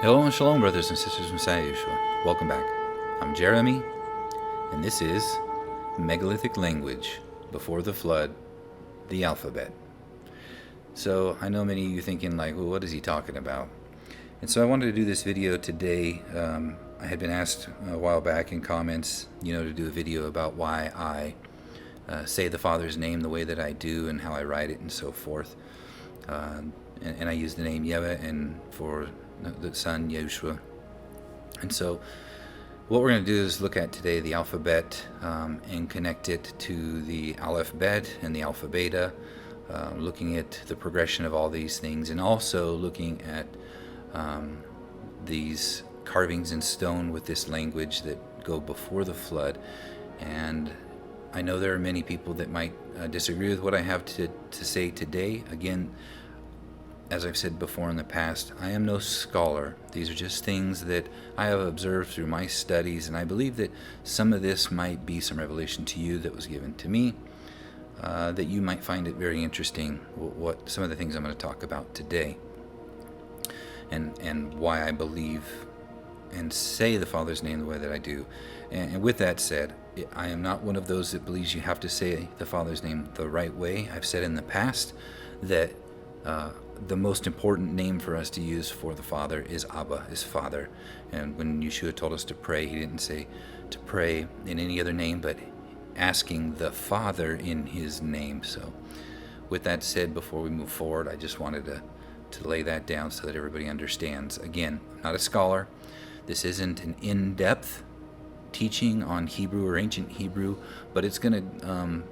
Hello and shalom, brothers and sisters of Messiah Yeshua. Welcome back. I'm Jeremy, and this is Megalithic Language, Before the Flood, the Alphabet. So I know many of you thinking like, well, what is he talking about? And so I wanted to do this video today. I had been asked a while back in comments, to do a video about why I say the Father's name the way that I do and how I write it and so forth. And I use the name Yahweh and for the Son, Yeshua. And so what we're going to do is look at today the alphabet and connect it to the Aleph Bet and the Alpha Beta, looking at the progression of all these things, and also looking at these carvings in stone with this language that go before the flood. And I know there are many people that might disagree with what I have to say today. Again, as I've said before in the past, I am no scholar. These are just things that I have observed through my studies, and I believe that some of this might be some revelation to you that was given to me, that you might find it very interesting, what some of the things I'm going to talk about today, and why I believe and say the Father's name the way that I do. And with that said, I am not one of those that believes you have to say the Father's name the right way. I've said in the past that the most important name for us to use for the Father is Abba, his Father. And when Yeshua told us to pray, he didn't say to pray in any other name, but asking the Father in his name. So with that said, before we move forward, I just wanted to lay that down so that everybody understands. Again, I'm not a scholar. This isn't an in-depth teaching on Hebrew or ancient Hebrew, but it's going to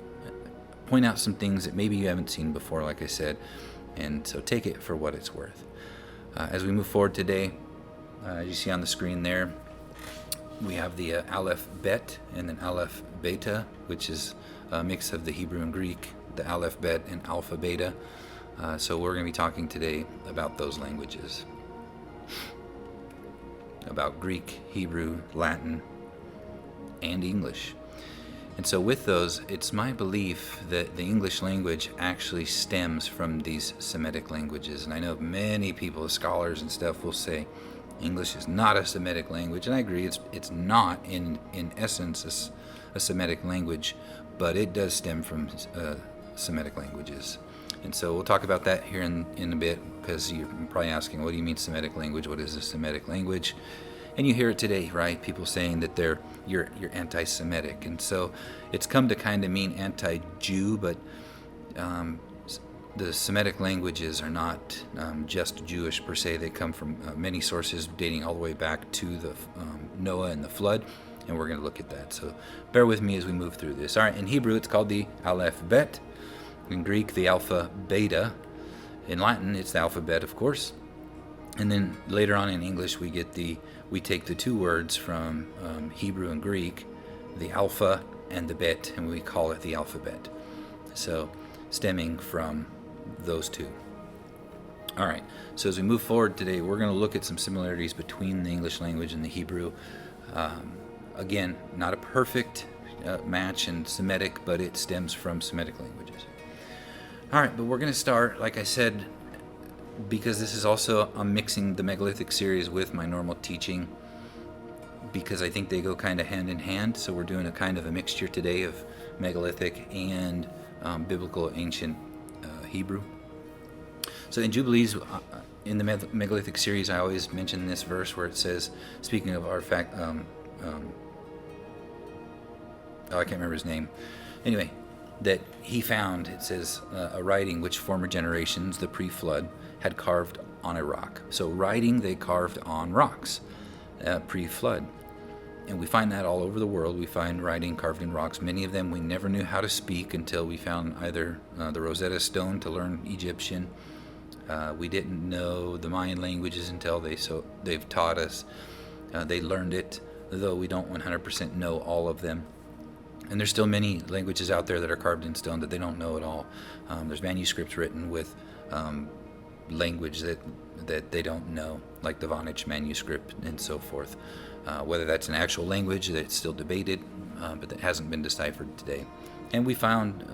point out some things that maybe you haven't seen before, like I said. And so take it for what it's worth. As we move forward today, as you see on the screen there, we have the Aleph Bet and then Aleph Beta, which is a mix of the Hebrew and Greek, the Aleph Bet and Alpha Beta. So we're going to be talking today about those languages, about Greek, Hebrew, Latin, and English. And so with those, it's my belief that the English language actually stems from these Semitic languages. And I know many people, scholars and stuff, will say English is not a Semitic language. And I agree, it's not in essence a Semitic language, but it does stem from Semitic languages. And so we'll talk about that here in a bit, because you're probably asking, what do you mean Semitic language? What is a Semitic language? And you hear it today, right? People saying that you're anti-Semitic, and so it's come to kind of mean anti-Jew. But the Semitic languages are not just Jewish per se. They come from many sources dating all the way back to the Noah and the flood, and we're going to look at that. So bear with me as we move through this. All right, in Hebrew it's called the Aleph Bet. In Greek, the Alpha Beta. In Latin, it's the alphabet, of course. And then later on in English, we take the two words from Hebrew and Greek, the alpha and the bet, and we call it the alphabet. So stemming from those two. All right, so as we move forward today, we're going to look at some similarities between the English language and the Hebrew. Again, not a perfect match in Semitic, but it stems from Semitic languages. All right, but we're going to start, like I said, because this is also, I'm mixing the Megalithic series with my normal teaching, because I think they go kind of hand in hand. So we're doing a kind of a mixture today of Megalithic and biblical ancient Hebrew. So in Jubilees, in the Megalithic series, I always mention this verse where it says, speaking of artifact, I can't remember his name. Anyway, that he found, it says, a writing which former generations, the pre-flood, had carved on a rock. So writing they carved on rocks, pre-flood. And we find that all over the world. We find writing carved in rocks. Many of them we never knew how to speak until we found either the Rosetta Stone to learn Egyptian. We didn't know the Mayan languages until they've taught us. They learned it, though we don't 100% know all of them. And there's still many languages out there that are carved in stone that they don't know at all. There's manuscripts written with language that they don't know, like the Vanish manuscript and so forth. Whether that's an actual language that's still debated, but that hasn't been deciphered today. And we found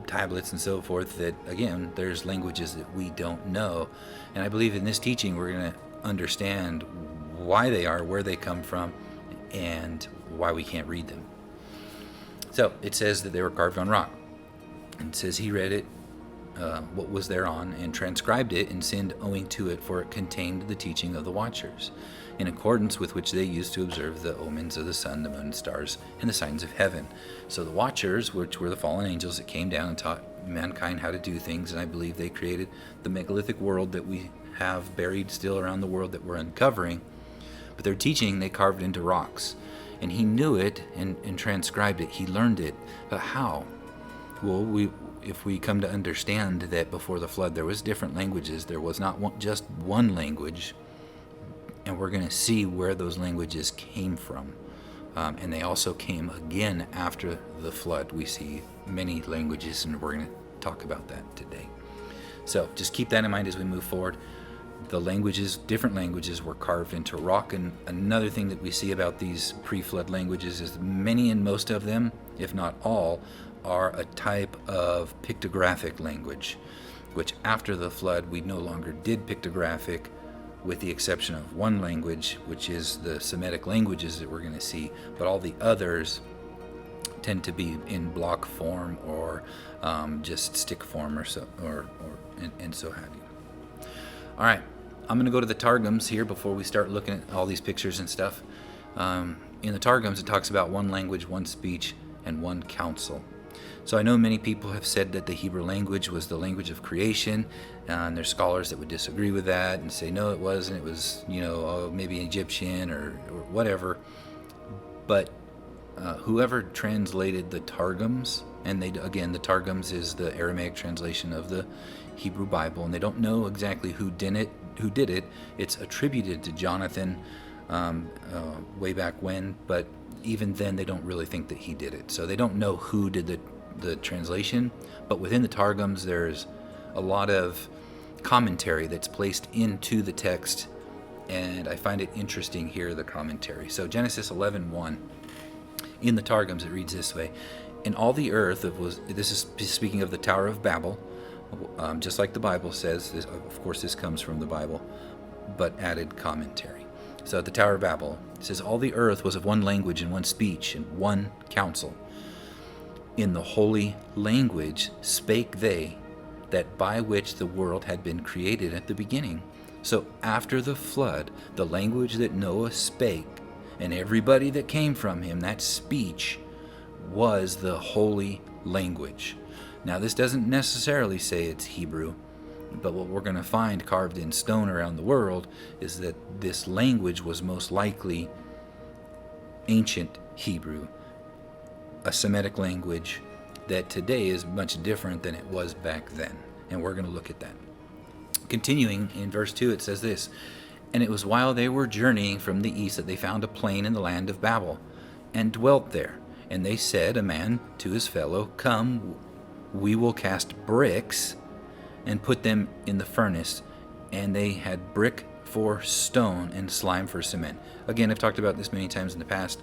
tablets and so forth that, again, there's languages that we don't know. And I believe in this teaching we're going to understand why they are, where they come from, and why we can't read them. So it says that they were carved on rock. And it says he read it, what was thereon, and transcribed it, and sinned owing to it, for it contained the teaching of the watchers, in accordance with which they used to observe the omens of the sun, the moon, and stars, and the signs of heaven. So the watchers, which were the fallen angels that came down and taught mankind how to do things, and I believe they created the megalithic world that we have buried still around the world that we're uncovering. But their teaching they carved into rocks. And he knew it and transcribed it. He learned it. But how? Well, if we come to understand that before the flood there was different languages, there was not just one language, and we're going to see where those languages came from. And they also came again after the flood. We see many languages, and we're going to talk about that today. So just keep that in mind as we move forward. The languages, different languages, were carved into rock. And another thing that we see about these pre-flood languages is many and most of them, if not all, are a type of pictographic language, which after the flood we no longer did pictographic, with the exception of one language, which is the Semitic languages that we're going to see. But all the others tend to be in block form or just stick form or so, and so have you. All right, I'm going to go to the Targums here before we start looking at all these pictures and stuff. In the Targums, it talks about one language, one speech, and one council. So I know many people have said that the Hebrew language was the language of creation, and there's scholars that would disagree with that and say, no, it wasn't. It was, maybe Egyptian or whatever. But whoever translated the Targums, and the Targums is the Aramaic translation of the Hebrew Bible, and they don't know exactly who did it. It's attributed to Jonathan way back when, but even then they don't really think that he did it. So they don't know who did the translation, but within the Targums there's a lot of commentary that's placed into the text, and I find it interesting here, the commentary. So Genesis 11:1, in the Targums it reads this way: "In all the earth this is speaking of the Tower of Babel, just like the Bible says. Of course this comes from the Bible, but added commentary. So at the Tower of Babel, it says, all the earth was of one language and one speech and one counsel. In the holy language spake they, that by which the world had been created at the beginning." So after the flood, the language that Noah spake, and everybody that came from him, that speech, was the holy language. Now this doesn't necessarily say it's Hebrew, but what we're going to find carved in stone around the world is that this language was most likely ancient Hebrew, a Semitic language that today is much different than it was back then. And we're going to look at that. Continuing in verse 2, it says this: "And it was while they were journeying from the east that they found a plain in the land of Babel, and dwelt there. And they said, a man to his fellow, Come, we will cast bricks and put them in the furnace. And they had brick for stone and slime for cement." Again, I've talked about this many times in the past.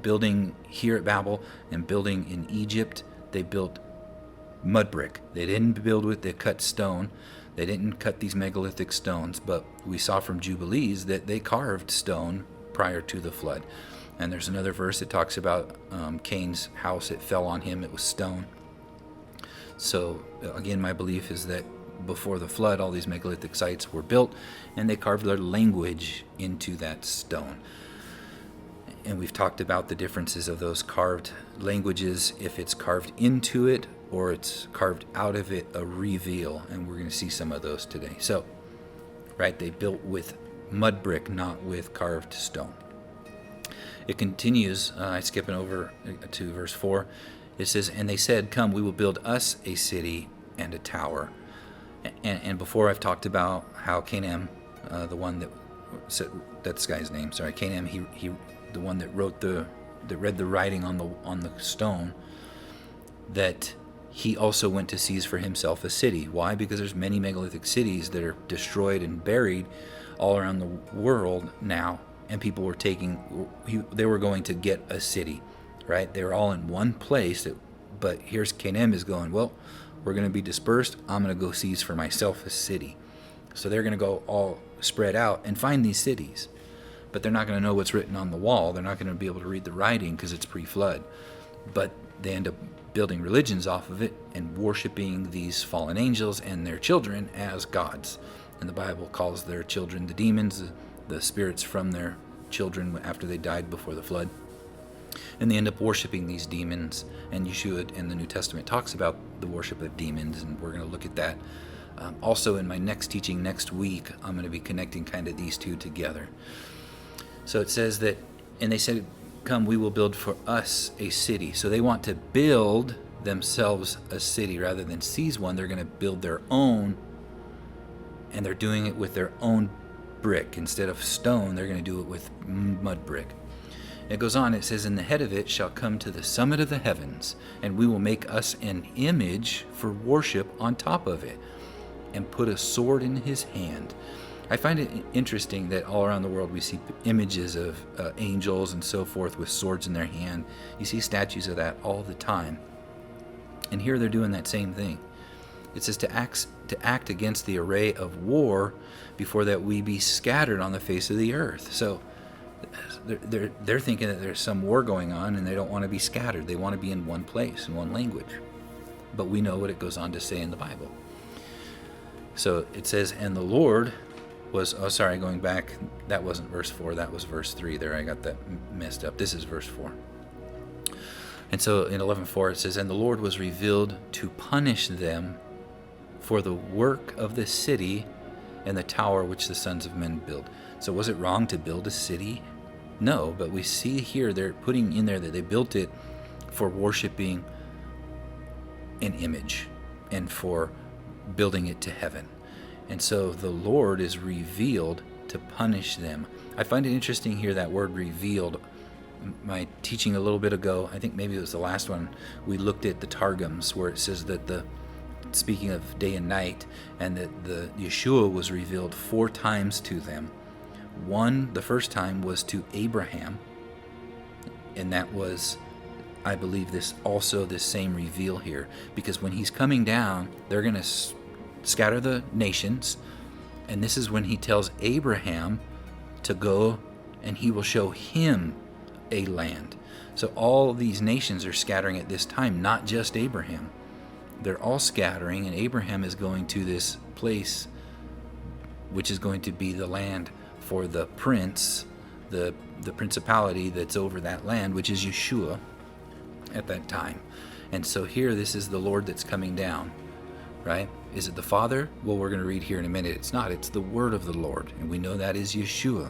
Building here at Babel and building in Egypt, they built mud brick. They didn't build with, they cut stone. They didn't cut these megalithic stones, but we saw from Jubilees that they carved stone prior to the flood. And there's another verse that talks about Cain's house. It fell on him. It was stone. So again, my belief is that before the flood, all these megalithic sites were built, and they carved their language into that stone. And we've talked about the differences of those carved languages, if it's carved into it or it's carved out of it, a reveal. And we're going to see some of those today. So, right, they built with mud brick, not with carved stone. It continues, skipping over to verse 4. It says, "And they said, Come, we will build us a city and a tower." And before I've talked about how Canaan, the one that, that's the guy's name, sorry, Canaan, he the one that read the writing on the stone, that he also went to seize for himself a city. Why? Because there's many megalithic cities that are destroyed and buried all around the world now, and people were they were going to get a city, right? They were all in one place, but here's Canaan is going, well, we're going to be dispersed. I'm going to go seize for myself a city. So they're going to go all spread out and find these cities. But they're not going to know what's written on the wall. They're not going to be able to read the writing because it's pre-flood. But they end up building religions off of it and worshiping these fallen angels and their children as gods. And the Bible calls their children the demons, the spirits from their children after they died before the flood. And they end up worshiping these demons. And Yeshua in the New Testament talks about the worship of demons, and we're going to look at that. Also, in my next teaching next week, I'm going to be connecting kind of these two together. So it says that, and they said, come, we will build for us a city. So they want to build themselves a city rather than seize one. They're going to build their own, and they're doing it with their own brick. Instead of stone, they're going to do it with mud brick. It goes on, it says, and the head of it shall come to the summit of the heavens, and we will make us an image for worship on top of it, and put a sword in his hand. I find it interesting that all around the world we see images of angels and so forth with swords in their hand. You see statues of that all the time. And here they're doing that same thing. It says to act against the array of war before that we be scattered on the face of the earth. So they're thinking that there's some war going on and they don't want to be scattered. They want to be in one place, in one language. But we know what it goes on to say in the Bible. So it says, and the Lord was, going back, that wasn't verse 4, that was verse 3 there. I got that messed up. This is verse 4. And so in 11:4 it says, and the Lord was revealed to punish them for the work of the city and the tower which the sons of men build. So was it wrong to build a city? No, but we see here they're putting in there that they built it for worshiping an image and for building it to heaven. And so the Lord is revealed to punish them. I find it interesting here, that word revealed. My teaching a little bit ago, I think maybe it was the last one, we looked at the Targums where it says that speaking of day and night, and that the Yeshua was revealed 4 times to them. The first time was to Abraham, and that was, I believe, this same reveal here, because when he's coming down, they're going to scatter the nations, and this is when he tells Abraham to go and he will show him a land. So all these nations are scattering at this time, not just Abraham. They're all scattering, and Abraham is going to this place which is going to be the land for the prince, the principality that's over that land, which is Yeshua at that time. And so here, this is the Lord that's coming down, right? Is it the Father? Well, we're going to read here in a minute. It's not. It's the word of the Lord, and we know that is Yeshua.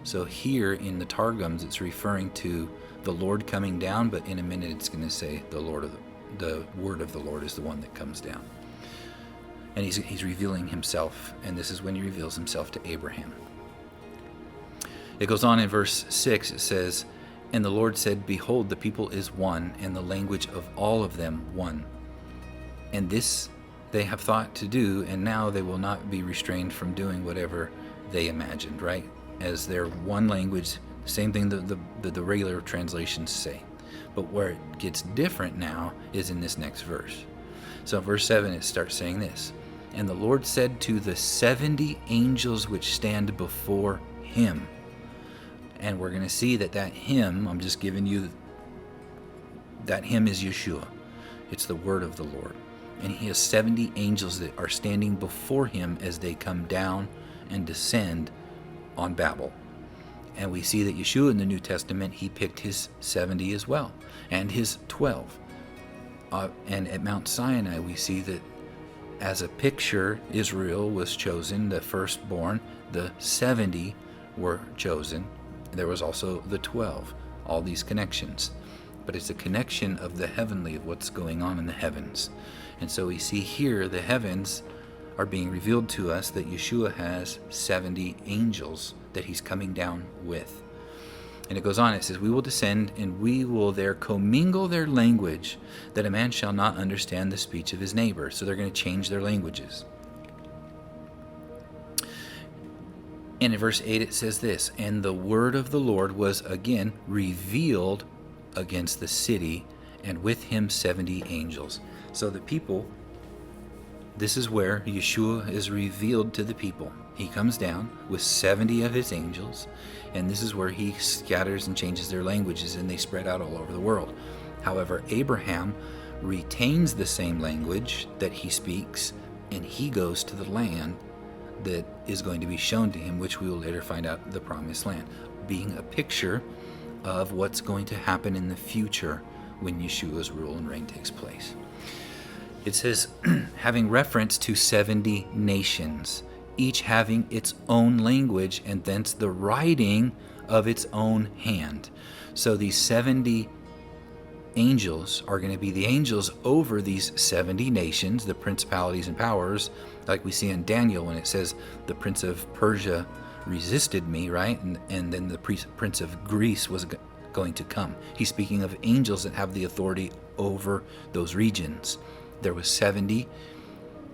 So here in the Targums, it's referring to the Lord coming down, but in a minute it's going to say the word of the Lord is the one that comes down. And he's revealing himself, and this is when he reveals himself to Abraham. It goes on in verse 6, it says, and the Lord said, behold, the people is one, and the language of all of them one. And this they have thought to do, and now they will not be restrained from doing whatever they imagined, right? As their one language, same thing the regular translations say. But where it gets different now is in this next verse. So verse 7, it starts saying this, and the Lord said to the 70 angels which stand before him. And we're going to see that him, I'm just giving you, that him is Yeshua. It's the word of the Lord. And he has 70 angels that are standing before him as they come down and descend on Babel. And we see that Yeshua in the New Testament, he picked his 70 as well, and his 12. And at Mount Sinai, we see that as a picture, Israel was chosen, the firstborn, the 70 were chosen. There was also the 12, all these connections. But it's a connection of the heavenly, of what's going on in the heavens. And so we see here the heavens are being revealed to us that Yeshua has 70 angels that he's coming down with. And it goes on, it says, we will descend and we will there commingle their language, that a man shall not understand the speech of his neighbor. So they're going to change their languages. And in verse 8 it says this, and the word of the Lord was again revealed against the city, and with him 70 angels. So the people This is where Yeshua is revealed to the people. He comes down with 70 of his angels, and this is where he scatters and changes their languages, and they spread out all over the world. However, Abraham retains the same language that he speaks, and he goes to the land that is going to be shown to him, which we will later find out the promised land, being a picture of what's going to happen in the future when Yeshua's rule and reign takes place. It says, having reference to 70 nations, each having its own language, and thence the writing of its own hand. So these 70 angels are going to be the angels over these 70 nations, the principalities and powers, like we see in Daniel when it says the prince of Persia resisted me, right? And then the prince of Greece was going to come. He's speaking of angels that have the authority over those regions. There was 70,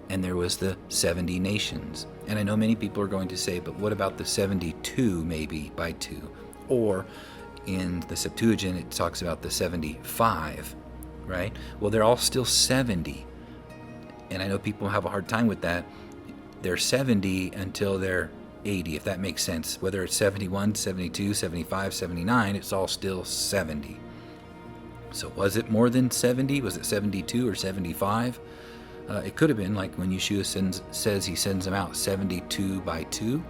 and there was the 70 nations. And I know many people are going to say, but what about the 72 maybe by 2? Or in the Septuagint, it talks about the 75, right? Well, they're all still 70. And I know people have a hard time with that. They're 70 until they're 80, if that makes sense. Whether it's 71, 72, 75, 79, it's all still 70. So was it more than 70? Was it 72 or 75? It could have been like when Yeshua says he sends them out 72 by 2.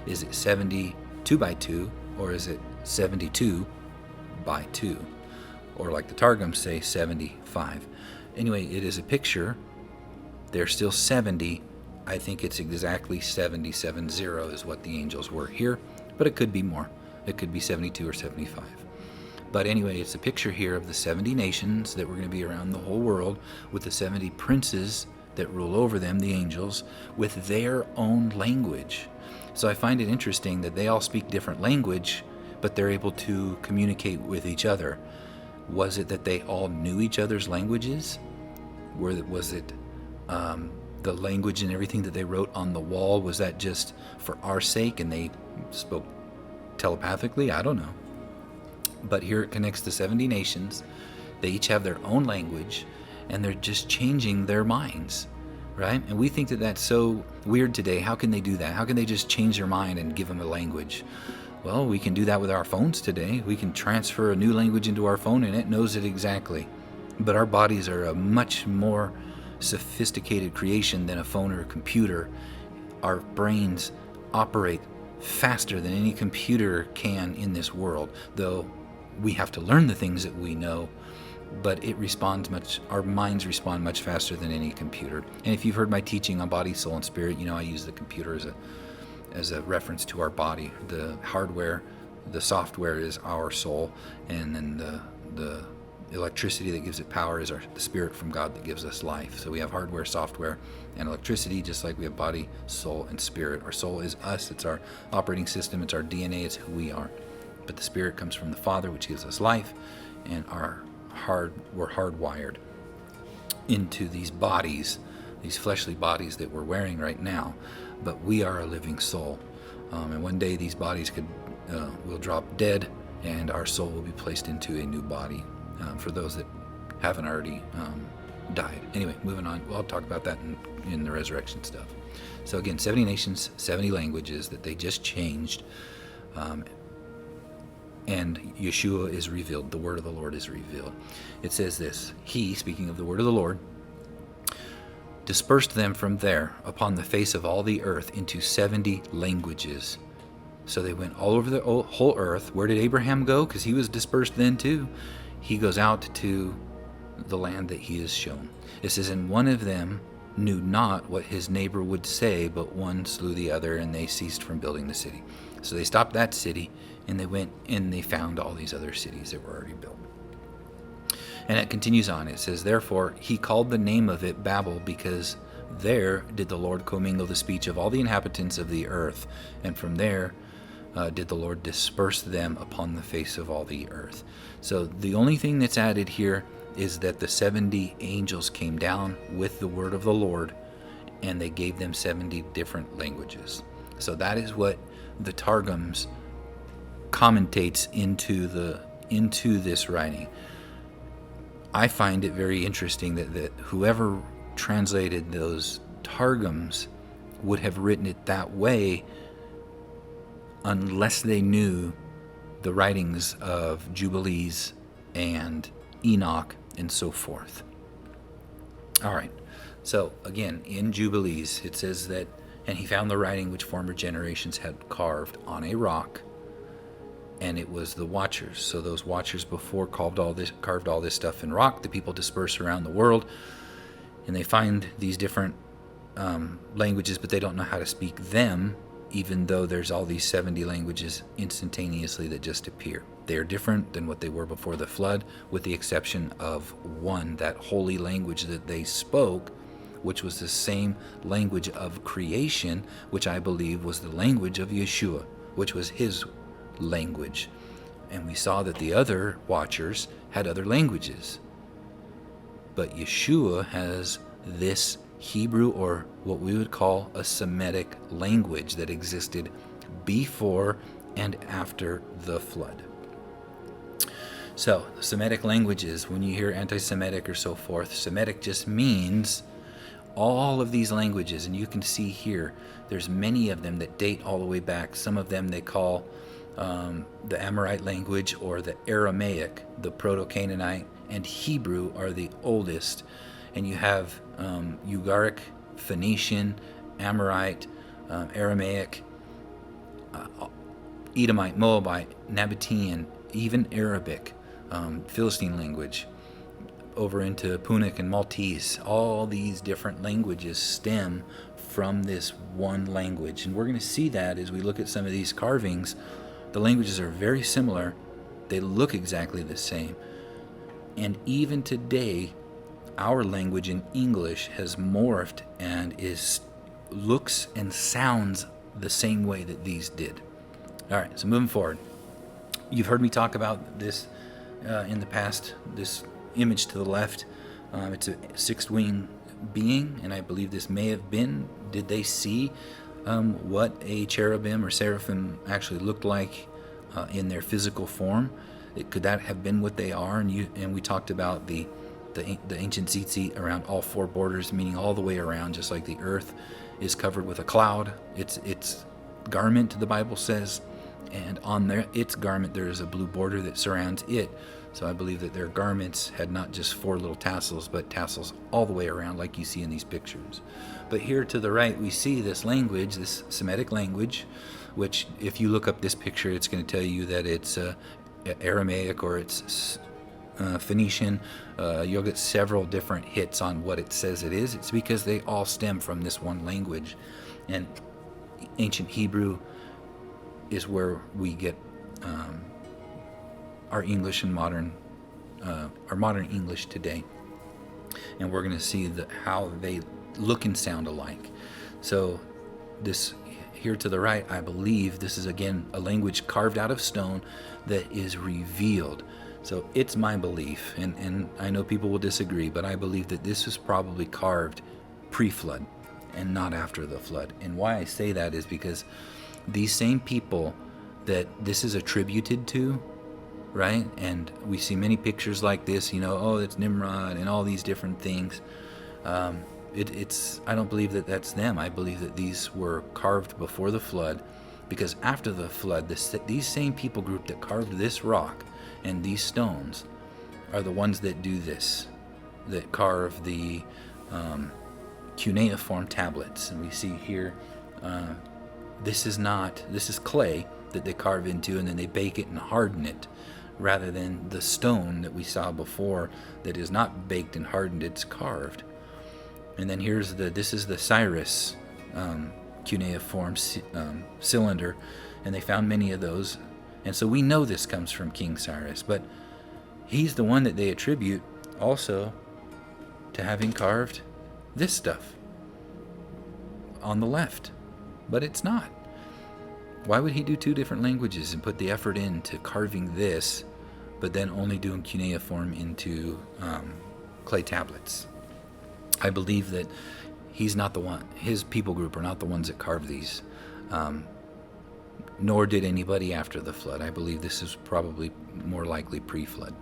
Is it 72 by 2, or is it 72 by 2? Or like the Targums say, 75. Anyway, it is a picture. They're still 70. I think it's exactly 770 is what the angels were here, but it could be more. It could be 72 or 75. But anyway, it's a picture here of the 70 nations that were going to be around the whole world, with the 70 princes that rule over them, the angels, with their own language. So I find it interesting that they all speak different language, but they're able to communicate with each other. Was it that they all knew each other's languages? Was it the language and everything that they wrote on the wall? Was that just for our sake and they spoke telepathically? I don't know. But here it connects the 70 nations. They each have their own language, and they're just changing their minds, right? And we think that that's so weird today. How can they do that? How can they just change their mind and give them a language? Well, we can do that with our phones today. We can transfer a new language into our phone, and it knows it exactly. But our bodies are a much more sophisticated creation than a phone or a computer. Our brains operate faster than any computer can in this world, though we have to learn the things that we know, but our minds respond much faster than any computer. And if you've heard my teaching on body, soul, and spirit, you know I use the computer as a reference to our body. The hardware, the software is our soul, and then the electricity that gives it power is the spirit from God that gives us life. So we have hardware, software, and electricity, just like we have body, soul, and spirit. Our soul is us. It's our operating system. It's our DNA. It's who we are. But the spirit comes from the Father, which gives us life, and we're hardwired into these bodies, these fleshly bodies that we're wearing right now. But we are a living soul, and one day these bodies will drop dead, and our soul will be placed into a new body. For those that haven't already died. Anyway, moving on. Well, I'll talk about that in the resurrection stuff. So again, 70 nations, 70 languages that they just changed. And Yeshua is revealed. The word of the Lord is revealed. It says this: He, speaking of the word of the Lord, dispersed them from there upon the face of all the earth into 70 languages. So they went all over the whole earth. Where did Abraham go? Because he was dispersed then too. He goes out to the land that he is shown. It says, and one of them knew not what his neighbor would say, but one slew the other, and they ceased from building the city. So they stopped that city, and they went and they found all these other cities that were already built. And it continues on. It says, therefore he called the name of it Babel, because there did the Lord commingle the speech of all the inhabitants of the earth, and from there did the Lord disperse them upon the face of all the earth. So the only thing that's added here is that the 70 angels came down with the word of the Lord, and they gave them 70 different languages. So that is what the Targums commentates into this writing. I find it very interesting that whoever translated those Targums would have written it that way unless they knew the writings of Jubilees and Enoch and so forth. All right. So again, in Jubilees, it says that, and he found the writing which former generations had carved on a rock, and it was the watchers. So those watchers before carved all this stuff in rock. The people disperse around the world, and they find these different languages, but they don't know how to speak them, even though there's all these 70 languages instantaneously that just appear. They are different than what they were before the flood, with the exception of one, that holy language that they spoke, which was the same language of creation, which I believe was the language of Yeshua, which was his language. And we saw that the other watchers had other languages. But Yeshua has this Hebrew, or what we would call a Semitic language, that existed before and after the flood. So, Semitic languages, when you hear anti-Semitic or so forth, Semitic just means all of these languages, and you can see here, there's many of them that date all the way back. Some of them they call the Amorite language, or the Aramaic, the proto-Canaanite, and Hebrew are the oldest. And you have Ugaric, Phoenician, Amorite, Aramaic, Edomite, Moabite, Nabatean, even Arabic, Philistine language, over into Punic and Maltese. All these different languages stem from this one language. And we're going to see that as we look at some of these carvings. The languages are very similar. They look exactly the same. And even today, our language in English has morphed and looks and sounds the same way that these did. All right, so moving forward. You've heard me talk about this in the past, this image to the left. It's a sixth-wing being, and I believe this may have been, did they see what a cherubim or seraphim actually looked like in their physical form? Could that have been what they are? And we talked about the ancient tzitzit around all four borders, meaning all the way around, just like the earth is covered with a cloud. Its garment, the Bible says, and on its garment there is a blue border that surrounds it. So I believe that their garments had not just four little tassels, but tassels all the way around, like you see in these pictures. But here to the right, we see this language, this Semitic language, which if you look up this picture, it's going to tell you that it's Aramaic or it's Phoenician. You'll get several different hits on what it says it is. It's because they all stem from this one language. And ancient Hebrew is where we get our English and our modern English today. And we're going to see how they look and sound alike. So this here to the right, I believe this is again a language carved out of stone that is revealed. So it's my belief, and I know people will disagree, but I believe that this was probably carved pre-flood and not after the flood. And why I say that is because these same people that this is attributed to, right? And we see many pictures like this, oh, it's Nimrod and all these different things. I don't believe that that's them. I believe that these were carved before the flood, because after the flood, these same people group that carved this rock and these stones are the ones that do this, that carve the cuneiform tablets. And we see here, this is clay that they carve into, and then they bake it and harden it, rather than the stone that we saw before that is not baked and hardened, it's carved. And then this is the Cyrus cuneiform cylinder, and they found many of those. And so we know this comes from King Cyrus, but he's the one that they attribute also to having carved this stuff on the left. But it's not. Why would he do two different languages and put the effort into carving this, but then only doing cuneiform into clay tablets? I believe that he's not the one. His people group are not the ones that carved these, nor did anybody after the flood. I believe this is probably more likely pre-flood.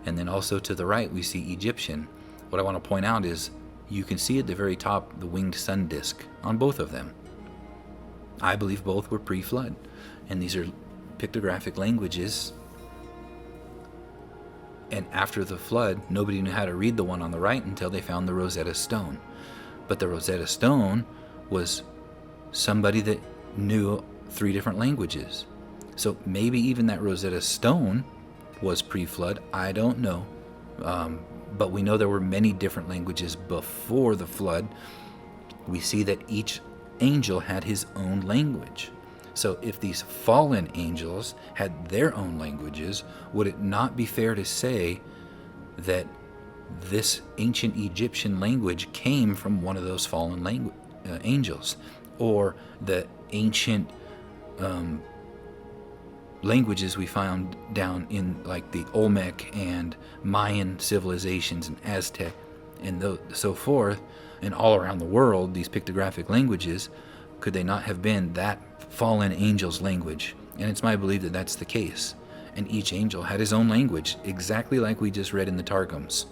And then also to the right, we see Egyptian. What I want to point out is you can see at the very top the winged sun disk on both of them. I believe both were pre-flood. And these are pictographic languages. And after the flood, nobody knew how to read the one on the right until they found the Rosetta Stone. But the Rosetta Stone was somebody that knew 3 different languages. So maybe even that Rosetta Stone was pre-flood. I don't know. But we know there were many different languages before the flood. We see that each angel had his own language. So if these fallen angels had their own languages, would it not be fair to say that this ancient Egyptian language came from one of those fallen angels? Or the ancient languages we found down in like the Olmec and Mayan civilizations and Aztec and so forth, and all around the world, these pictographic languages, could they not have been that fallen angel's language? And it's my belief that that's the case. And each angel had his own language, exactly like we just read in the Targums.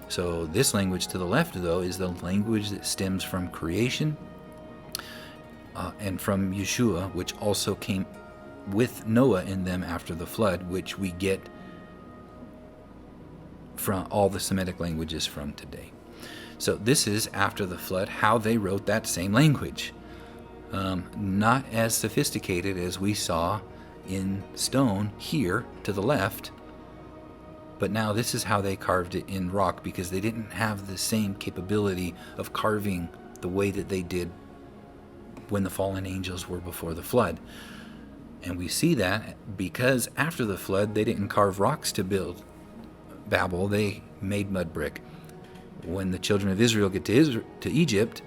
So this language to the left, though, is the language that stems from creation and from Yeshua, which also came with Noah in them after the flood, which we get from all the Semitic languages from today. So this is after the flood, how they wrote that same language. Not as sophisticated as we saw in stone here to the left, but now this is how they carved it in rock, because they didn't have the same capability of carving the way that they did when the fallen angels were before the flood. And we see that because after the flood, they didn't carve rocks to build Babel, they made mud brick. When the children of Israel get to Egypt,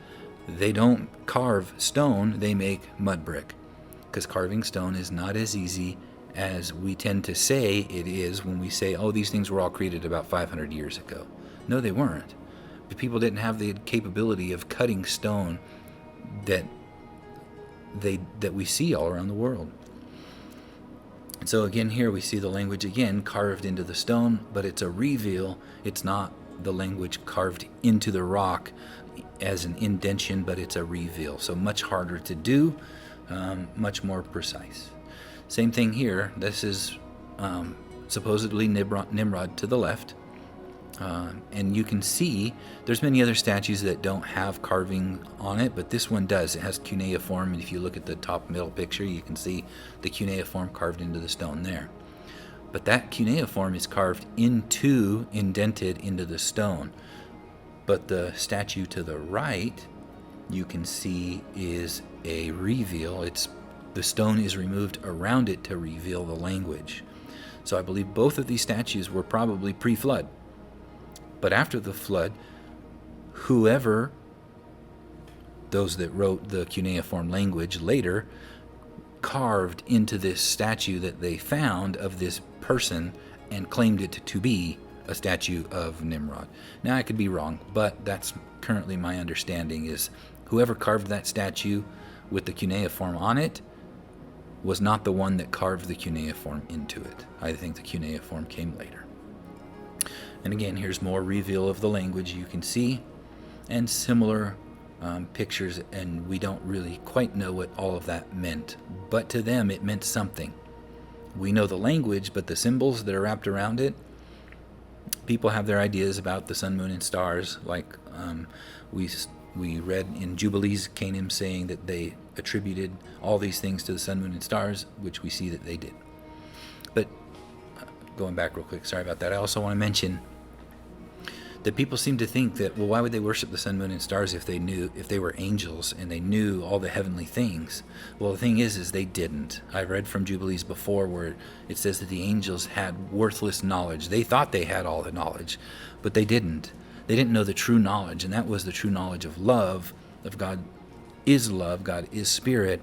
they don't carve stone, they make mud brick. Because carving stone is not as easy as we tend to say it is when we say, oh, these things were all created about 500 years ago. No, they weren't. But people didn't have the capability of cutting stone that we see all around the world. And so again, here we see the language again carved into the stone, but it's a reveal. It's not the language carved into the rock as an indention, but it's a reveal. So much harder to do, much more precise. Same thing here. This is supposedly Nimrod to the left. And you can see there's many other statues that don't have carving on it, but this one does. It has cuneiform, and if you look at the top middle picture, you can see the cuneiform carved into the stone there. But that cuneiform is carved indented into the stone. But the statue to the right, you can see, is a reveal. The stone is removed around it to reveal the language. So I believe both of these statues were probably pre-flood. But after the flood, whoever, those that wrote the cuneiform language later, carved into this statue that they found of this person and claimed it to be a statue of Nimrod. Now, I could be wrong, but that's currently my understanding, is whoever carved that statue with the cuneiform on it was not the one that carved the cuneiform into it. I think the cuneiform came later. And again, here's more reveal of the language you can see, and similar pictures, and we don't really quite know what all of that meant. But to them, it meant something. We know the language, but the symbols that are wrapped around it, people have their ideas about the sun, moon, and stars, like we read in Jubilees, Canaan saying that they attributed all these things to the sun, moon, and stars, which we see that they did. But going back real quick, sorry about that, I also want to mention that people seem to think that, well, why would they worship the sun, moon, and stars if they were angels and they knew all the heavenly things? Well, the thing is they didn't. I read from Jubilees before where it says that the angels had worthless knowledge. They thought they had all the knowledge, but they didn't. They didn't know the true knowledge, and that was the true knowledge of love, of God is love, God is spirit.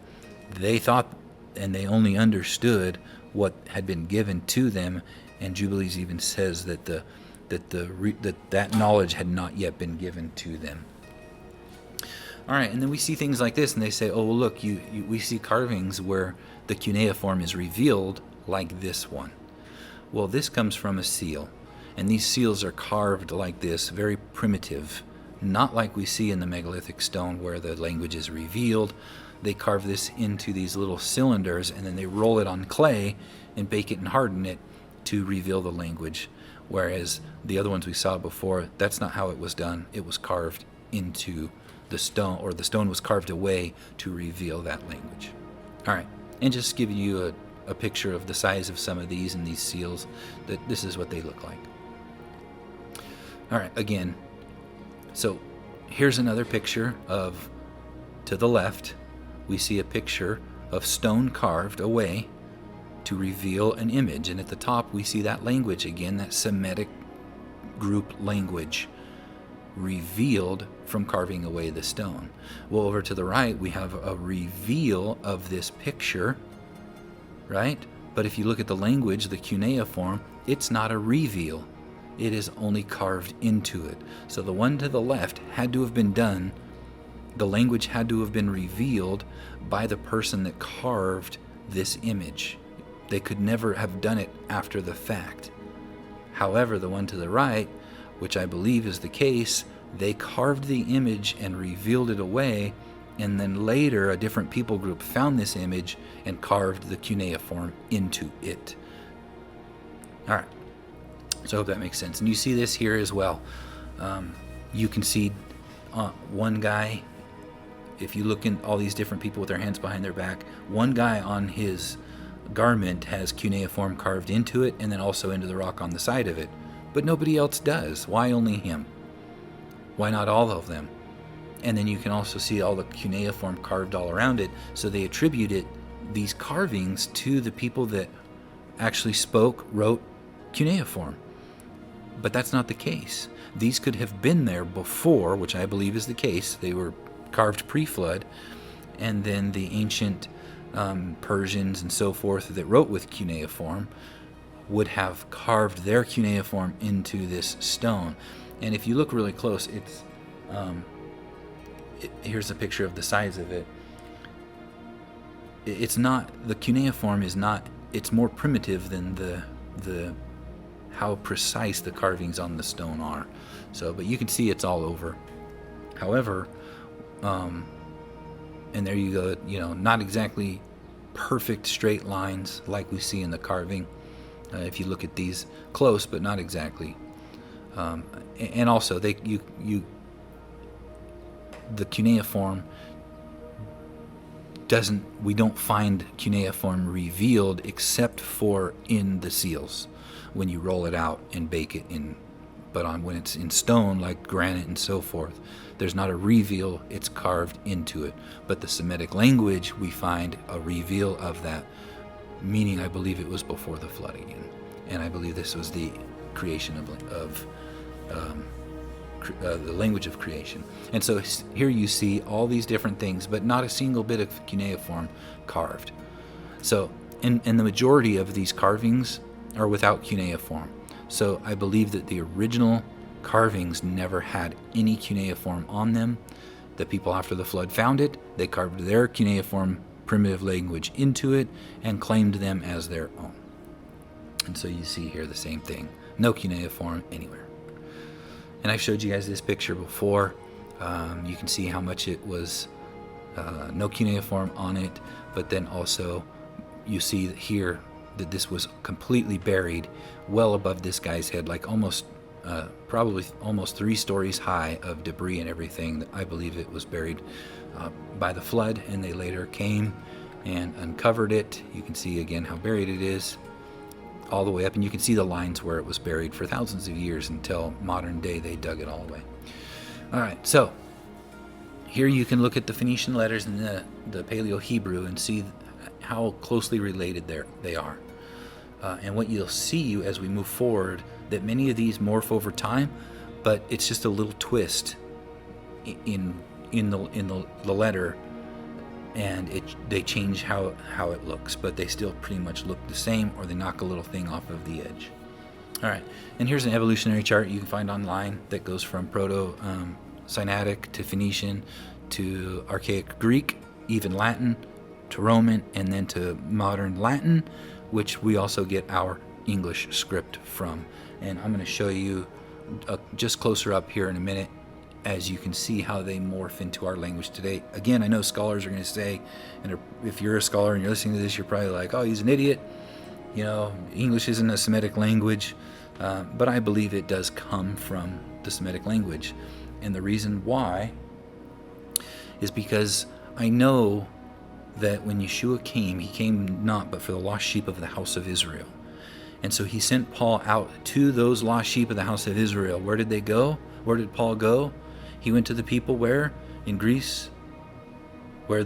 They thought, and they only understood what had been given to them, and Jubilees even says that that knowledge had not yet been given to them. All right, and then we see things like this, and they say, oh, well, look, we see carvings where the cuneiform is revealed like this one. Well, this comes from a seal, and these seals are carved like this, very primitive, not like we see in the megalithic stone where the language is revealed. They carve this into these little cylinders, and then they roll it on clay and bake it and harden it to reveal the language. Whereas the other ones we saw before, that's not how it was done. It was carved into the stone, or the stone was carved away to reveal that language. All right, and just giving you a picture of the size of some of these and these seals, that this is what they look like. All right, again, so here's another picture of, to the left, we see a picture of stone carved away to reveal an image. And at the top, we see that language again, that Semitic group language revealed from carving away the stone. Well, over to the right, we have a reveal of this picture, right? But if you look at the language, the cuneiform, it's not a reveal. It is only carved into it. So the one to the left had to have been done, the language had to have been revealed by the person that carved this image. They could never have done it after the fact. However, the one to the right, which I believe is the case, they carved the image and revealed it away, and then later a different people group found this image and carved the cuneiform into it. All right, so I hope that makes sense. And you see this here as well. You can see one guy, if you look in all these different people with their hands behind their back, one guy on his garment has cuneiform carved into it and then also into the rock on the side of it. But nobody else does. Why only him? Why not all of them? And then you can also see all the cuneiform carved all around it. So they attributed these carvings to the people that actually wrote cuneiform. But that's not the case. These could have been there before, which I believe is the case. They were carved pre-flood, and then the ancient Persians and so forth that wrote with cuneiform would have carved their cuneiform into this stone. And if you look really close, here's a picture of the size of it. It's not, the cuneiform is not, it's more primitive than the how precise the carvings on the stone are. So, but you can see it's all over. However, and there you go, not exactly perfect straight lines like we see in the carving. If you look at these close, but not exactly. And also, the cuneiform we don't find cuneiform revealed except for in the seals, when you roll it out and bake it in. But when it's in stone, like granite and so forth, there's not a reveal, it's carved into it. But the Semitic language, we find a reveal of that, meaning I believe it was before the flood again. And I believe this was the creation of the language of creation. And so here you see all these different things, but not a single bit of cuneiform carved. So, and the majority of these carvings are without cuneiform. So I believe that the original carvings never had any cuneiform on them. The people after the flood found it, they carved their cuneiform primitive language into it and claimed them as their own. And so you see here the same thing. No cuneiform anywhere. And I've showed you guys this picture before. You can see how much it was no cuneiform on it, but then also you see here that this was completely buried well above this guy's head, like probably almost 3 stories high of debris and everything. I believe it was buried by the flood, and they later came and uncovered it. You can see again how buried it is all the way up, and you can see the lines where it was buried for thousands of years until modern day they dug it all away. All right, so here you can look at the Phoenician letters and the Paleo-Hebrew and see how closely related they are. And what you'll see as we move forward, that many of these morph over time, but it's just a little twist in the letter, and they change how it looks, but they still pretty much look the same, or they knock a little thing off of the edge. All right, and here's an evolutionary chart you can find online that goes from proto-Sinaitic to Phoenician to Archaic Greek, even Latin, to Roman, and then to modern Latin, which we also get our English script from. And I'm going to show you just closer up here in a minute as you can see how they morph into our language today. Again, I know scholars are going to say, and if you're a scholar and you're listening to this, you're probably like, oh, he's an idiot. English isn't a Semitic language. But I believe it does come from the Semitic language. And the reason why is because I know that when Yeshua came, he came not but for the lost sheep of the house of Israel. And so he sent Paul out to those lost sheep of the house of Israel. Where did they go? Where did Paul go? He went to the people where? In Greece, where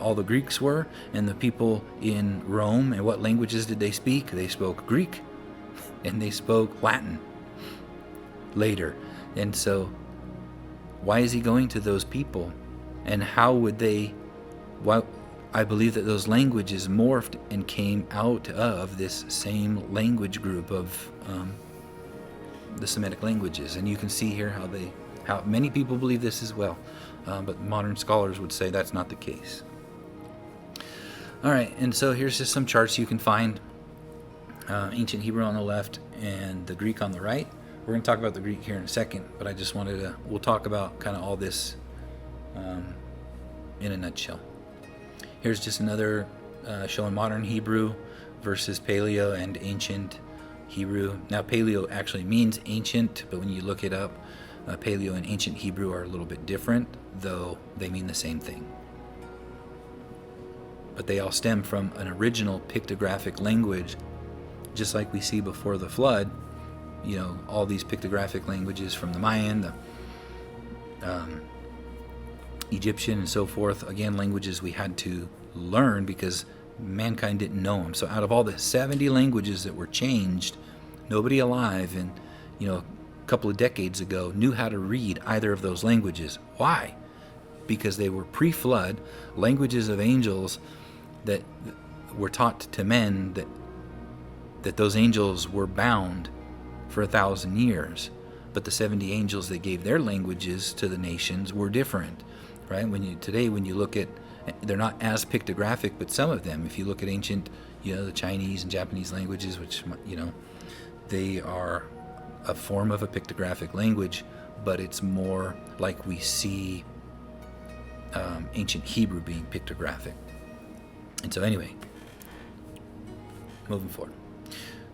all the Greeks were, and the people in Rome. And what languages did they speak? They spoke Greek, and they spoke Latin later. And so why is he going to those people? And how would they... I believe that those languages morphed and came out of this same language group of the Semitic languages. And you can see here how many people believe this as well. But modern scholars would say that's not the case. All right, and so here's just some charts you can find. Ancient Hebrew on the left and the Greek on the right. We're going to talk about the Greek here in a second, but I just we'll talk about kind of all this in a nutshell. Here's just another showing modern Hebrew versus Paleo and ancient Hebrew. Now, Paleo actually means ancient, but when you look it up, Paleo and ancient Hebrew are a little bit different, though they mean the same thing. But they all stem from an original pictographic language, just like we see before the flood. All these pictographic languages from the Mayan, the Egyptian, and so forth. Again, languages we had to learn because mankind didn't know them. So out of all the 70 languages that were changed, nobody alive in, a couple of decades ago knew how to read either of those languages. Why? Because they were pre-flood languages of angels that were taught to men that those angels were bound for 1,000 years. But the 70 angels that gave their languages to the nations were different, right? Today when you look at, they're not as pictographic, but some of them, if you look at ancient, the Chinese and Japanese languages, which, they are a form of a pictographic language, but it's more like we see ancient Hebrew being pictographic. And so anyway, moving forward.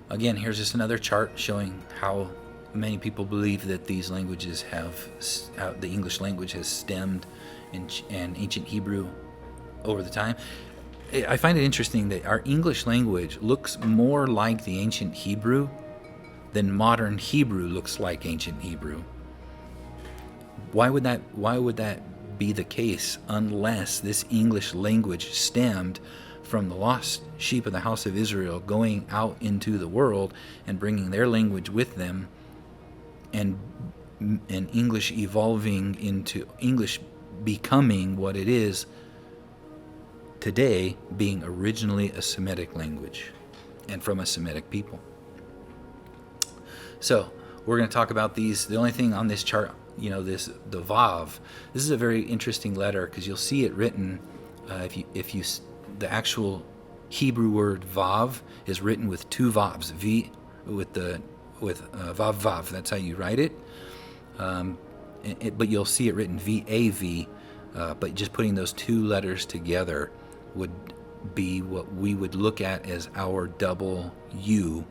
Again, here's just another chart showing how many people believe that these languages the English language has stemmed in ancient Hebrew over the time. I find it interesting that our English language looks more like the ancient Hebrew than modern Hebrew looks like ancient Hebrew. Why would that be the case unless this English language stemmed from the lost sheep of the house of Israel going out into the world and bringing their language with them, and English evolving into English becoming what it is today, being originally a Semitic language and from a Semitic people. So we're going to talk about these. The only thing on this chart, the Vav. This is a very interesting letter because you'll see it written. The actual Hebrew word Vav is written with two Vavs, V with Vav Vav. That's how you write it. But you'll see it written VAV. But just putting those two letters together would be what we would look at as our double U.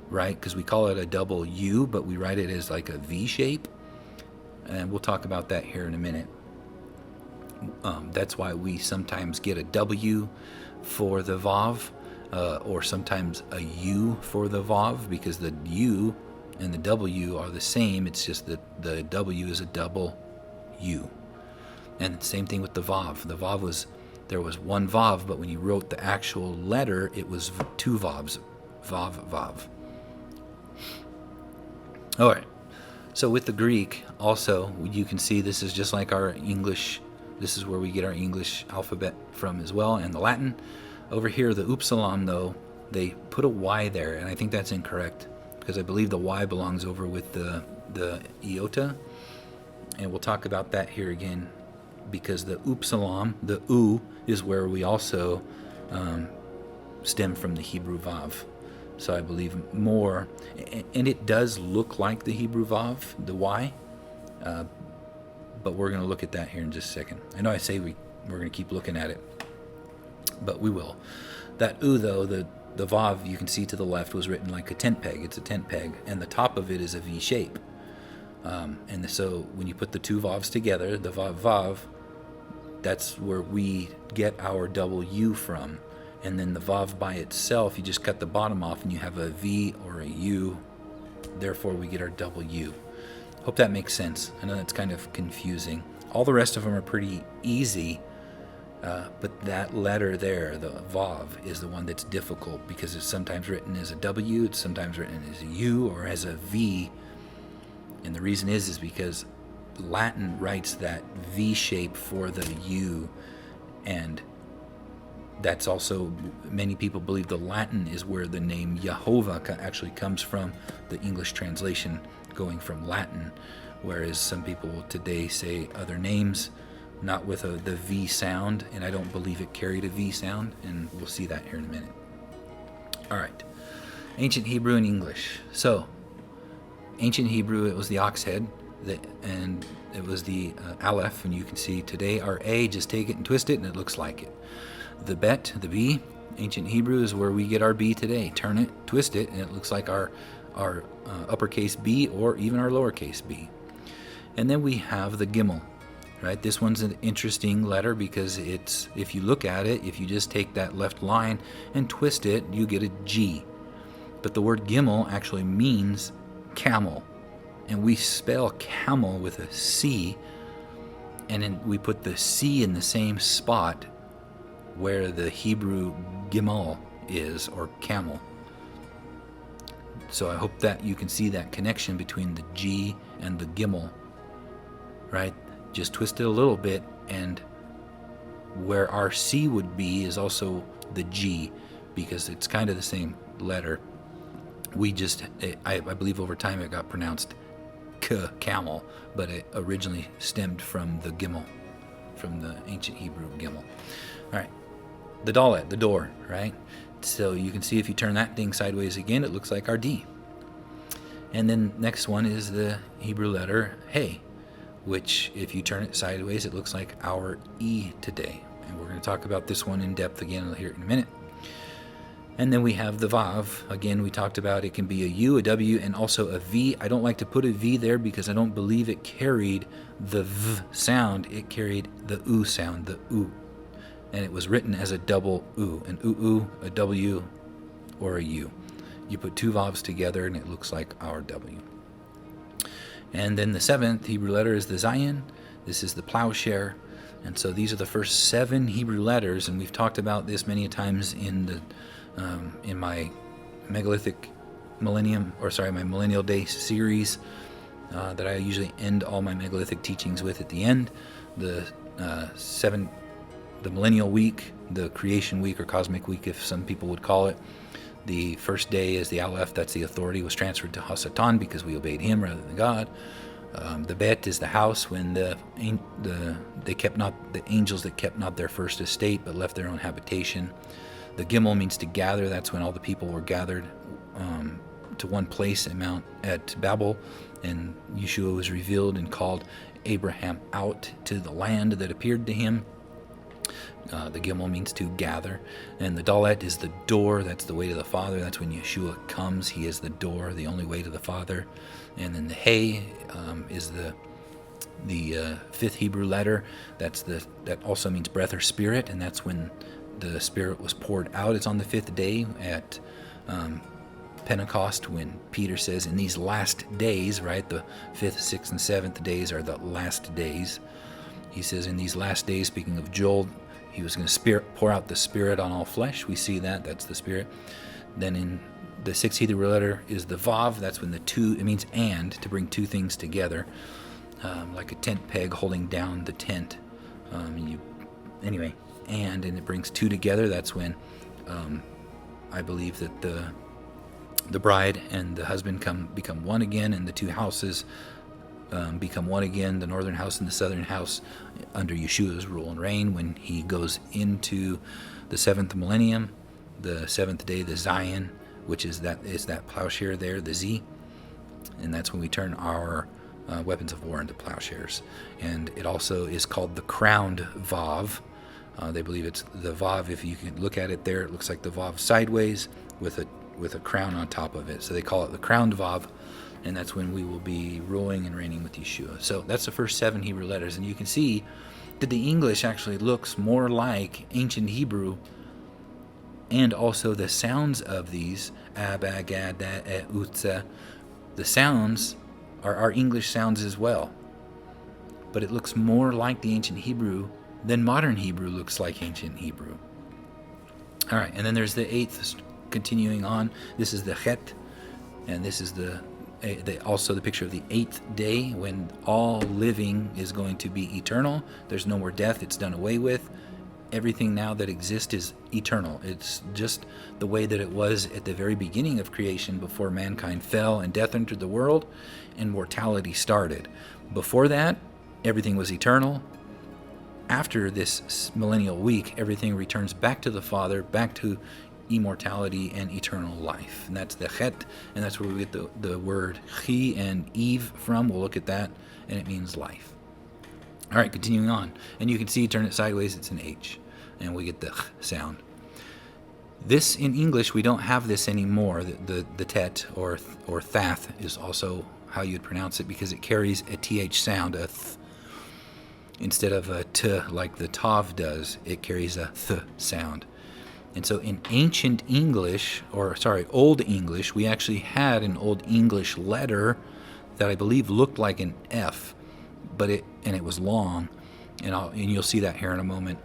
Right? Because we call it a double U, but we write it as like a V shape. And we'll talk about that here in a minute. That's why we sometimes get a W for the Vav, or sometimes a U for the Vav, because the U and the W are the same. It's just that the W is a double U. And same thing with the Vav. The Vav there was one Vav, but when you wrote the actual letter, it was two Vavs. Vav, Vav. All right, so with the Greek, also, you can see this is just like our English. This is where we get our English alphabet from as well, and the Latin. Over here, the upsilon, though, they put a Y there, and I think that's incorrect, because I believe the Y belongs over with the iota, and we'll talk about that here again, because the upsilon, the U, is where we also stem from the Hebrew Vav. So I believe more, and it does look like the Hebrew Vav, the Y, But we're going to look at that here in just a second. I know I say we're going to keep looking at it, but we will. That U, though, the Vav, you can see to the left, was written like a tent peg. It's a tent peg, and the top of it is a V shape. And so when you put the two Vavs together, the Vav, that's where we get our double U from. And then the Vav by itself, you just cut the bottom off and you have a V or a U. Therefore, we get our double U. Hope that makes sense. I know that's kind of confusing. All the rest of them are pretty easy, but that letter there, the Vav, is the one that's difficult because it's sometimes written as a W, it's sometimes written as a U or as a V. And the reason is because Latin writes that V shape for the U, and that's also, many people believe the Latin is where the name Jehovah actually comes from, the English translation going from Latin, whereas some people today say other names, not with the V sound, and I don't believe it carried a V sound, and we'll see that here in a minute. All right, Ancient Hebrew and English. So, Ancient Hebrew, it was the ox head, and it was the Aleph, and you can see today our A, just take it and twist it, and it looks like it. The Bet, the B, Ancient Hebrew is where we get our B today. Turn it, twist it, and it looks like our uppercase B or even our lowercase b. And then we have the Gimel, right? This one's an interesting letter because it's, if you look at it, if you just take that left line and twist it, you get a G. But the word Gimel actually means camel. And we spell camel with a C, and then we put the C in the same spot where the Hebrew Gimel is, or camel. So I hope that you can see that connection between the G and the Gimel, right? Just twist it a little bit, and where our C would be is also the G, because it's kind of the same letter. We just, I believe over time it got pronounced camel, but it originally stemmed from the Gimel, from the ancient Hebrew Gimel. All right, the Dalet, the door, right? So you can see if you turn that thing sideways again, it looks like our D. And then next one is the Hebrew letter Hey, which if you turn it sideways, it looks like our E today. And we're going to talk about this one in depth again here in a minute. And then we have the Vav. Again, we talked about it can be a U, a W, and also a V. I don't like to put a V there because I don't believe it carried the V sound. It carried the U sound, the U. And it was written as a double U, an U, a W, or a U. You put two Vavs together and it looks like our W. And then the seventh Hebrew letter is the Zayin. This is the plowshare. And so these are the first 7 Hebrew letters, and we've talked about this many times in my Megalithic Millennium, my Millennial Day series that I usually end all my Megalithic teachings with at the end. The Millennial Week, the Creation Week or Cosmic Week, if some people would call it. The first day is the Aleph, that's the authority, was transferred to Hasatan because we obeyed him rather than God. The Bet is the house when the angels that kept not their first estate but left their own habitation. The Gimel means to gather. That's when all the people were gathered to one place at Babel, and Yeshua was revealed and called Abraham out to the land that appeared to him. The Gimel means to gather, and the Dalet is the door. That's the way to the Father. That's when Yeshua comes. He is the door, the only way to the Father. And then the Hey is the 5th Hebrew letter. That also means breath or spirit, and that's when the Spirit was poured out. It's on the 5th day at Pentecost when Peter says, in these last days, right? The 5th, 6th, and 7th days are the last days. He says, in these last days, speaking of Joel, he was going to pour out the Spirit on all flesh. We see that's the Spirit. Then in the 6th Hebrew letter is the Vav. That's when it means and, to bring two things together, like a tent peg holding down the tent. And it brings two together. That's when I believe that the bride and the husband become one again, and the two houses become one again, the northern house and the southern house, under Yeshua's rule and reign when he goes into the 7th millennium, the 7th day, the Zion, which is that plowshare there, the Z, and that's when we turn our weapons of war into plowshares. And it also is called the crowned Vav. They believe it's the Vav. If you can look at it there, it looks like the Vav sideways with a crown on top of it. So they call it the crowned Vav, and that's when we will be ruling and reigning with Yeshua. So that's the first 7 Hebrew letters. And you can see that the English actually looks more like ancient Hebrew, and also the sounds of these, abba, gada, utza, the sounds are our English sounds as well. But it looks more like the ancient Hebrew than modern Hebrew looks like ancient Hebrew. All right, and then there's the 8th, continuing on. This is the Chet, and this is also the picture of the 8th day, when all living is going to be eternal. There's no more death. It's done away with. Everything now that exists is eternal. It's just the way that it was at the very beginning of creation, before mankind fell and death entered the world and mortality started. Before that, everything was eternal. After this millennial week, everything returns back to the Father, back to immortality and eternal life. And that's the Chet, and that's where we get the word Chi and Eve from. We'll look at that, and it means life. All right, continuing on. And you can see, turn it sideways, it's an H, and we get the Ch sound. This, in English, we don't have this anymore. The Tet, or Thath, is also how you'd pronounce it, because it carries a TH sound, a Th. Instead of a T like the Tav does, it carries a Th sound. And so in ancient English, Old English, we actually had an Old English letter that I believe looked like an F, but it was long, and you'll see that here in a moment.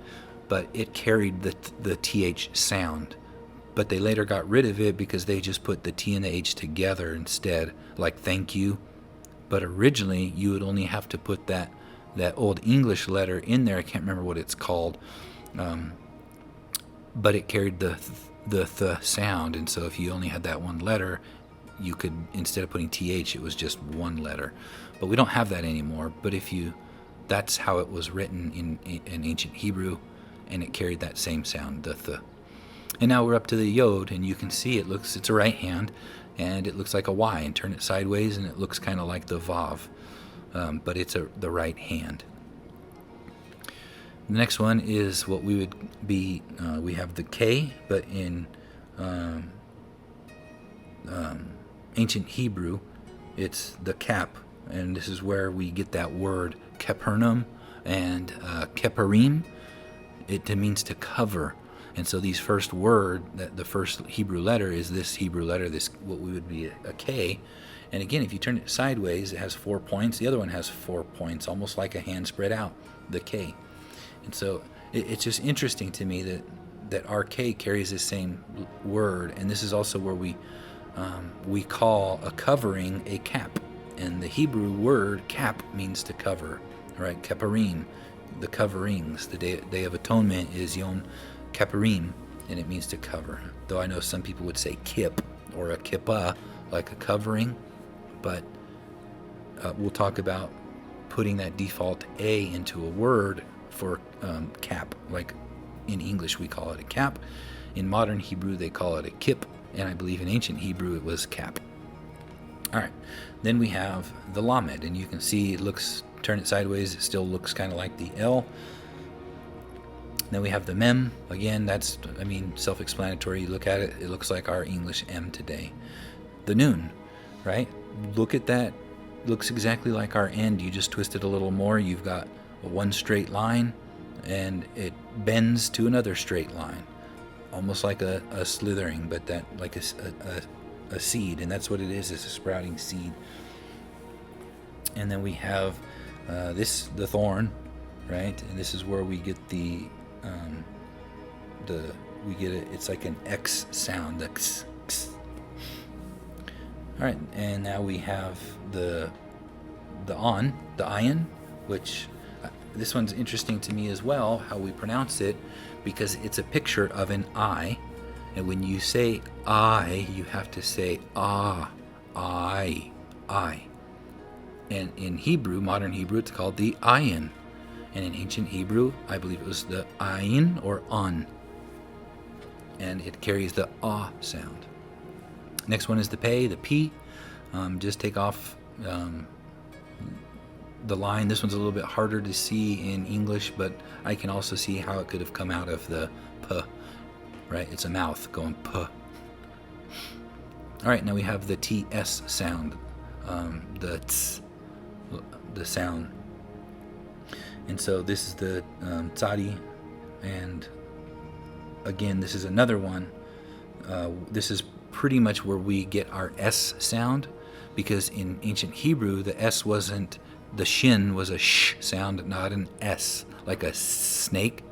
But it carried the TH sound. But they later got rid of it because they just put the T and the H together instead, like thank you. But originally, you would only have to put that Old English letter in there. I can't remember what it's called, but it carried the sound. And so if you only had that one letter, you could, instead of putting TH, it was just one letter. But we don't have that anymore. But that's how it was written in ancient Hebrew, and it carried that same sound, the th. And now we're up to the Yod, and you can see it's a right hand, and it looks like a Y, and turn it sideways, and it looks kind of like the Vav, but it's the right hand. The next one is what we would be, we have the K, but in ancient Hebrew, it's the Cap, and this is where we get that word Capernaum and Keparim. It means to cover. And so these first word, the first Hebrew letter is this Hebrew letter, this what we would be a K. And again, if you turn it sideways, it has 4 points. The other one has 4 points, almost like a hand spread out, the K. And so it's just interesting to me that our K carries the same word. And this is also where we call a covering a cap. And the Hebrew word cap means to cover, right? Keparim, the coverings. The Day of Atonement is Yom Kippurim, and it means to cover. Though I know some people would say kip or a kippah, like a covering, but we'll talk about putting that default A into a word for cap. Like in English we call it a cap. In modern Hebrew they call it a kip, and I believe in ancient Hebrew it was cap. All right, then we have the Lamed, and you can see turn it sideways, it still looks kind of like the L. Then we have the Mem. Again, that's, self-explanatory. You look at it, it looks like our English M today. The Nun, right? Look at that. Looks exactly like our end. You just twist it a little more. You've got one straight line, and it bends to another straight line. Almost like a slithering, but that like a seed. And that's what it is. It's a sprouting seed. And then we have the thorn, right? And this is where we get it's like an X sound, the X. All right, and now we have the ayin, which this one's interesting to me as well, how we pronounce it, because it's a picture of an eye, and when you say I, you have to say I. And in Hebrew, modern Hebrew, it's called the ayin. And in ancient Hebrew, I believe it was the ayin or on. And it carries the ah sound. Next one is the pei, the P. Just take off the line. This one's a little bit harder to see in English, but I can also see how it could have come out of the p, right? It's a mouth going p. All right, now we have the TS sound, the ts, the sound. And so this is the tzadi, and again, this is another one. This is pretty much where we get our S sound, because in ancient Hebrew, the S wasn't, the shin was a sh sound, not an S, like a snake.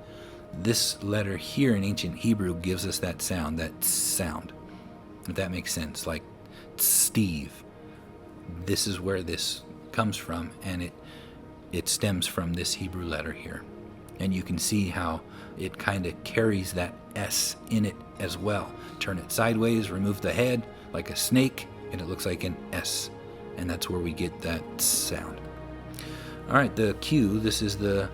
This letter here in ancient Hebrew gives us that sound, if that makes sense, like Steve. This is where this comes from, and it stems from this Hebrew letter here. And you can see how it kind of carries that S in it as well. Turn it sideways, remove the head like a snake, and it looks like an S. And that's where we get that sound. All right, the Q, this is the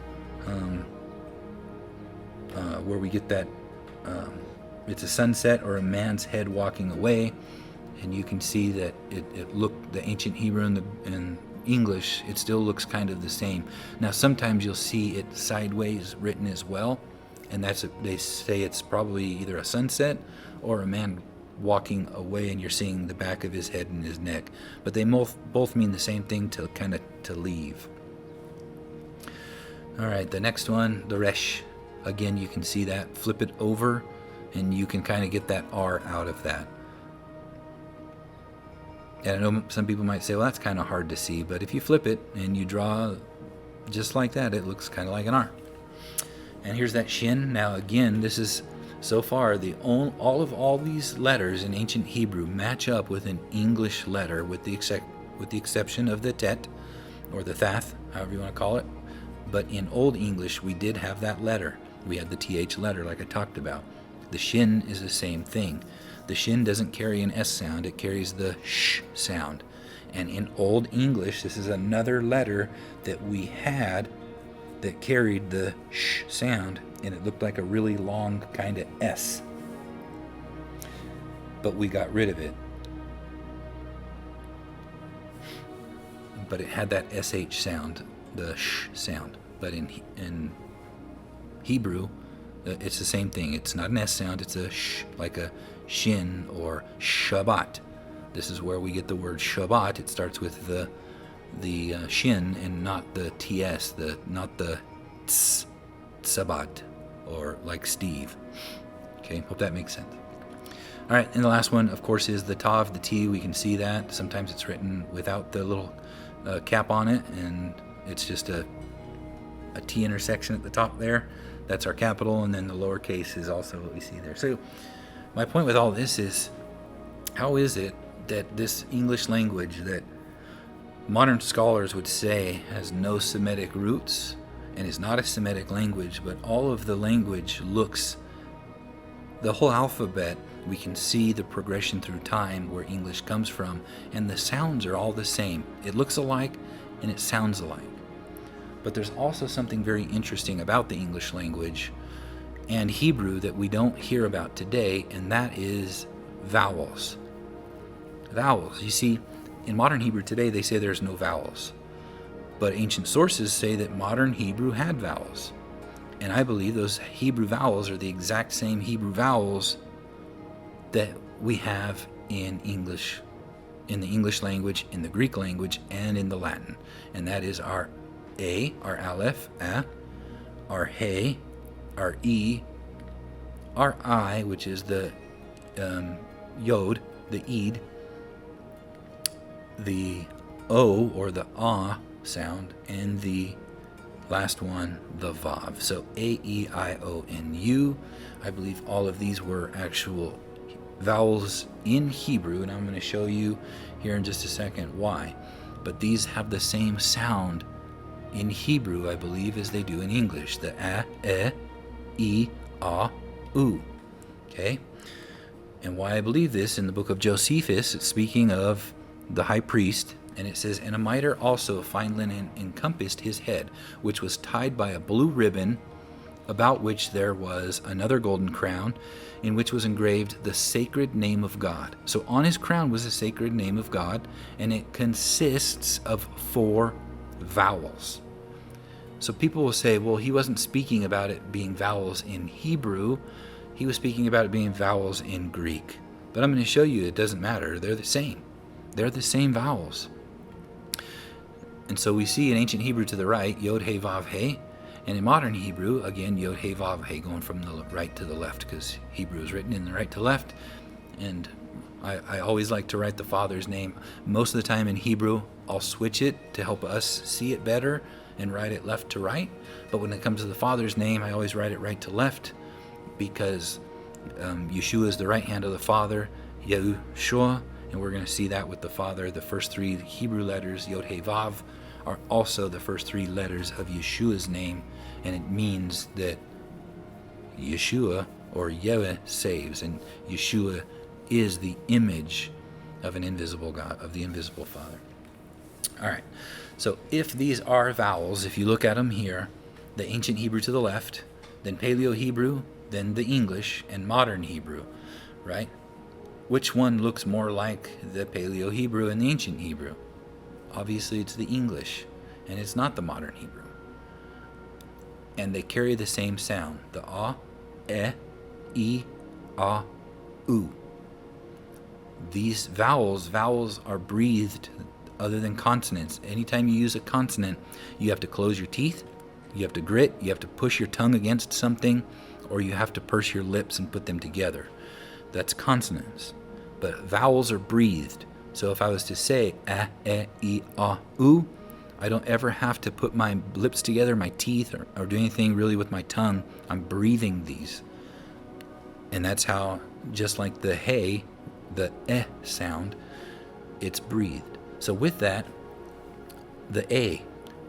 where we get that, it's a sunset or a man's head walking away. And you can see that it looked, the ancient Hebrew and English, it still looks kind of the same. Now, sometimes you'll see it sideways written as well, and they say it's probably either a sunset or a man walking away, and you're seeing the back of his head and his neck. But they both mean the same thing, to leave. All right, the next one, the resh. Again, you can see that. Flip it over, and you can kind of get that R out of that. And I know some people might say, well, that's kind of hard to see, but if you flip it and you draw just like that, it looks kind of like an R. And here's that shin. Now again, this is so far all these letters in ancient Hebrew match up with an English letter, with the exception of the tet or the thath, however you want to call it. But in Old English, we did have that letter. We had the TH letter, like I talked about. The shin is the same thing. The shin doesn't carry an S sound, it carries the sh sound. And in Old English, this is another letter that we had that carried the sh sound, and it looked like a really long kind of S. But we got rid of it. But it had that SH sound, the sh sound. But in Hebrew, it's the same thing. It's not an S sound, it's a sh, like a shin or Shabbat. This is where we get the word Shabbat. It starts with the shin and not the TS, not the ts, Sabbat, or like Steve. Okay, hope that makes sense. All right, and the last one, of course, is the Tav, the T. We can see that. Sometimes it's written without the little cap on it, and it's just a T intersection at the top there. That's our capital, and then the lowercase is also what we see there. So my point with all this is, how is it that this English language that modern scholars would say has no Semitic roots and is not a Semitic language, but all of the language looks, the whole alphabet, we can see the progression through time where English comes from, and the sounds are all the same. It looks alike and it sounds alike. But there's also something very interesting about the English language and Hebrew that we don't hear about today, and that is vowels. Vowels. You see, in modern Hebrew today, they say there's no vowels. But ancient sources say that modern Hebrew had vowels. And I believe those Hebrew vowels are the exact same Hebrew vowels that we have in English, in the English language, in the Greek language, and in the Latin. And that is our A, our Aleph, A, our He, our E, our I, which is the Yod, the Eid, the O, or the Ah sound, and the last one, the Vav. So A, E, I, O, and U. I believe all of these were actual vowels in Hebrew, and I'm going to show you here in just a second why. But these have the same sound in Hebrew, I believe, as they do in English. The A, E, A, U. Okay? And why I believe this, in the book of Josephus, it's speaking of the high priest, and it says, "And a mitre also of fine linen encompassed his head, which was tied by a blue ribbon about which there was another golden crown, in which was engraved the sacred name of God. So on his crown was the sacred name of God, and it consists of 4 vowels. So people will say, well, he wasn't speaking about it being vowels in Hebrew. He was speaking about it being vowels in Greek. But I'm going to show you it doesn't matter. They're the same. They're the same vowels. And so we see in ancient Hebrew to the right, Yod, He, Vav, He. And in modern Hebrew, again, Yod, He, Vav, He, going from the right to the left, because Hebrew is written in the right to left. And I always like to write the Father's name. Most of the time in Hebrew, I'll switch it to help us see it better and write it left to right. But when it comes to the Father's name, I always write it right to left, because Yeshua is the right hand of the Father, Yeshua, and we're going to see that with the Father. The first 3 Hebrew letters, Yod, He, Vav, are also the first 3 letters of Yeshua's name, and it means that Yeshua, or Yahweh, saves, and Yeshua is the image of an invisible God, of the invisible Father. All right, so if these are vowels, if you look at them here, the ancient Hebrew to the left, then Paleo-Hebrew, then the English, and modern Hebrew, right? Which one looks more like the Paleo-Hebrew and the ancient Hebrew? Obviously, it's the English, and it's not the modern Hebrew. And they carry the same sound, the ah, e, ah, u. These vowels are breathed other than consonants. Anytime you use a consonant, you have to close your teeth, you have to grit, you have to push your tongue against something, or you have to purse your lips and put them together. That's consonants. But vowels are breathed. So if I was to say e, u, I don't ever have to put my lips together, my teeth, or do anything really with my tongue. I'm breathing these. And that's how, just like the hey, the sound, it's breathed. So with that, the a,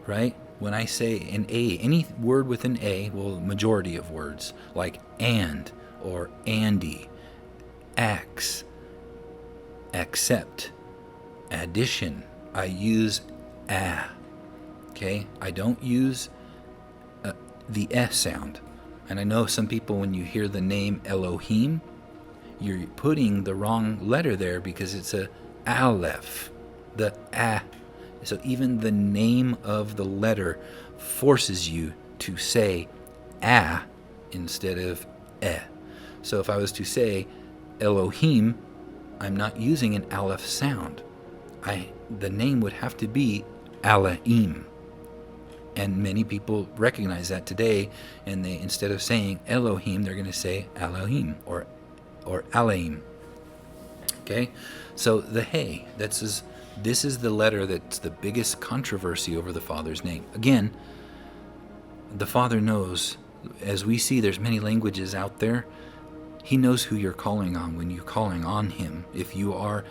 right? When I say an a, any word with an a, well, majority of words, like and, or Andy, ax, accept, addition, I use a. Okay, I don't use the S sound. And I know some people, when you hear the name Elohim, you're putting the wrong letter there because it's a aleph, the a. So even the name of the letter forces you to say a instead of e. So if I was to say Elohim, I'm not using an aleph sound. The name would have to be Elohim. And many people recognize that today, and they, instead of saying Elohim, they're going to say Elohim or Elohim. Okay, so the hey, this is the letter that's the biggest controversy over the Father's name. Again, the Father knows, as we see, there's many languages out there. He knows who you're calling on when you're calling on Him. If you are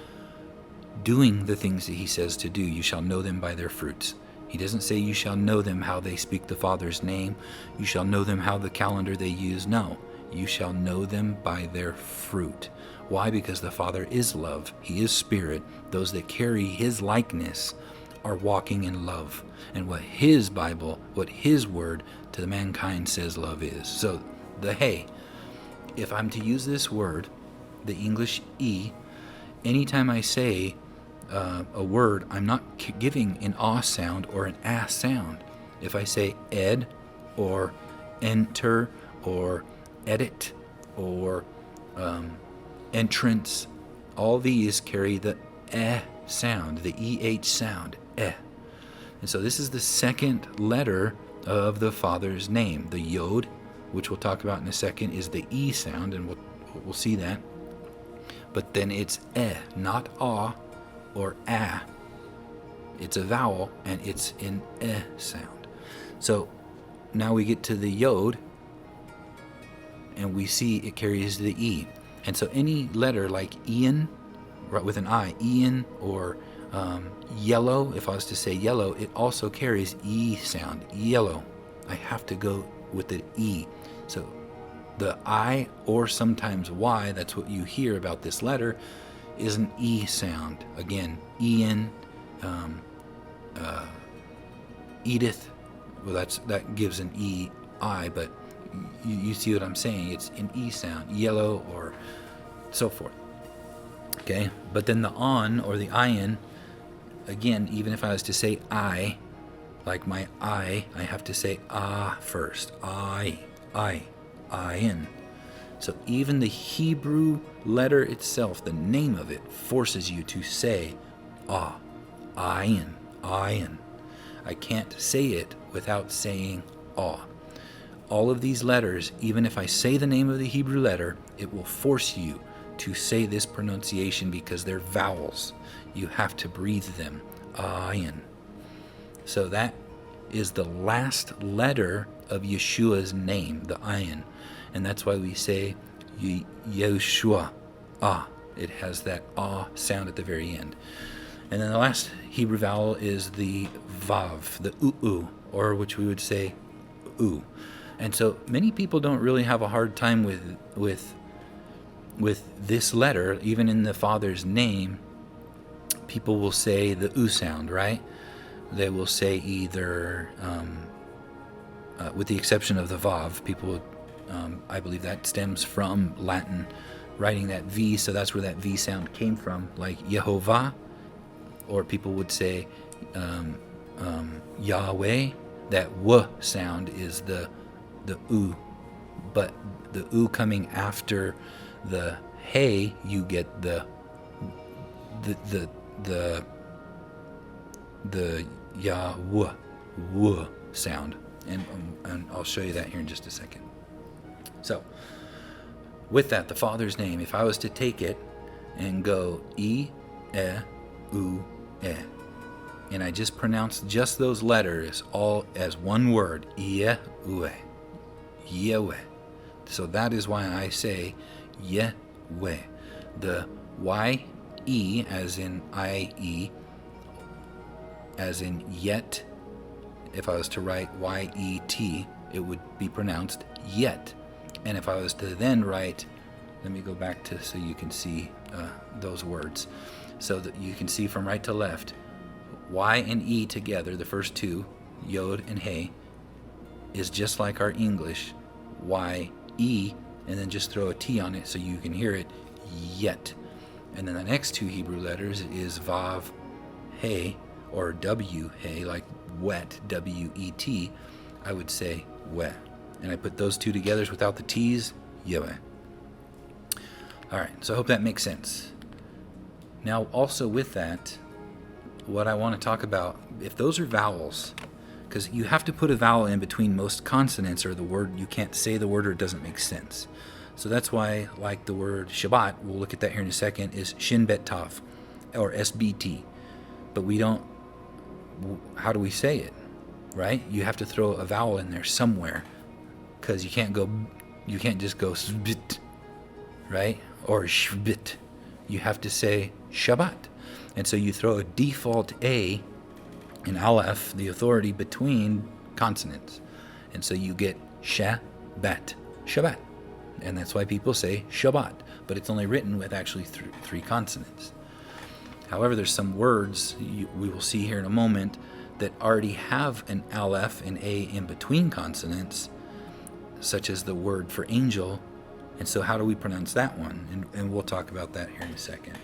doing the things that He says to do, you shall know them by their fruits. He doesn't say you shall know them how they speak the Father's name. You shall know them how the calendar they use. No, you shall know them by their fruit. Why? Because the Father is love. He is spirit. Those that carry His likeness are walking in love. And what His Bible, what His word to the mankind says love is. So the hey, if I'm to use this word, the English e, anytime I say a word, I'm not giving an ah sound or an ah sound. If I say ed or enter or edit or entrance, all these carry the sound, the eh sound, eh. And so this is the second letter of the Father's name. The yod, which we'll talk about in a second, is the e sound, and we'll see that. But then it's not ah or ah. It's a vowel, and it's an sound. So now we get to the yod, and we see it carries the e. And so any letter like Ian, right, with an I, Ian, or yellow, if I was to say yellow, it also carries E sound, yellow. I have to go with the E. So the I, or sometimes Y, that's what you hear about this letter, is an E sound. Again, Ian, Edith, well, that gives an E, I, but you see what I'm saying? It's an E sound, yellow or so forth. Okay, but then the on or the ayin, again, even if I was to say I, like my I have to say ah first. Ayin. So even the Hebrew letter itself, the name of it, forces you to say ayin. I can't say it without saying ah. All of these letters, even if I say the name of the Hebrew letter, it will force you to say this pronunciation because they're vowels. You have to breathe them. Ayin. So that is the last letter of Yeshua's name, the ayin. And that's why we say Yeshua. It has that sound at the very end. And then the last Hebrew vowel is the vav, the or which we would say u. And so many people don't really have a hard time with this letter, even in the Father's name. People will say the u sound, right? They will say either, with the exception of the vav, people would, I believe that stems from Latin, writing that V, so that's where that V sound came from, like Yehovah, or people would say Yahweh. That W sound is the U, but the U coming after the Hey, you get the Yahweh W sound, and I'll show you that here in just a second. So, with that, the Father's name, if I was to take it and go E, U, and I just pronounce just those letters all as one word, Yehweh, Yehweh. So that is why I say Yehweh. The Y-E, as in I-E, as in yet, if I was to write Y-E-T, it would be pronounced yet. And if I was to then write, let me go back to so you can see those words, so that you can see from right to left, Y and E together, the first two, Yod and Hey, is just like our English, Y-E, and then just throw a T on it so you can hear it, yet. And then the next two Hebrew letters is Vav, Hey, or W, Hey, like wet, W-E-T, I would say weh. And I put those two together without the T's, Yahweh. All right, so I hope that makes sense. Now, also with that, what I want to talk about, if those are vowels, because you have to put a vowel in between most consonants or the word, you can't say the word or it doesn't make sense. So that's why, like the word Shabbat, we'll look at that here in a second, is Shin Bet Tav, or SBT. But we don't, how do we say it, right? You have to throw a vowel in there somewhere, because you can't just go Sbit, right? Or Shbit. You have to say Shabbat. And so you throw a default A in Aleph, the authority, between consonants. And so you get Shabbat, Shabbat. And that's why people say Shabbat. But it's only written with actually three consonants. However, there's some words we will see here in a moment that already have an Aleph and A in between consonants, such as the word for angel. And so how do we pronounce that one? And we'll talk about that here in a second.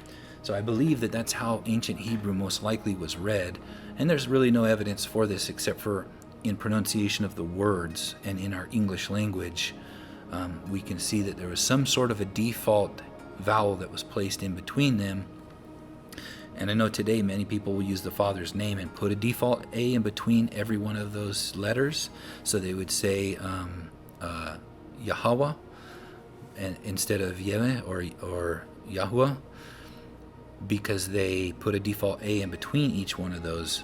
So I believe that that's how ancient Hebrew most likely was read. And there's really no evidence for this except for in pronunciation of the words. And in our English language, we can see that there was some sort of a default vowel that was placed in between them. And I know today many people will use the Father's name and put a default A in between every one of those letters. So they would say Yahweh and instead of Yehweh or Yahuwah, because they put a default A in between each one of those.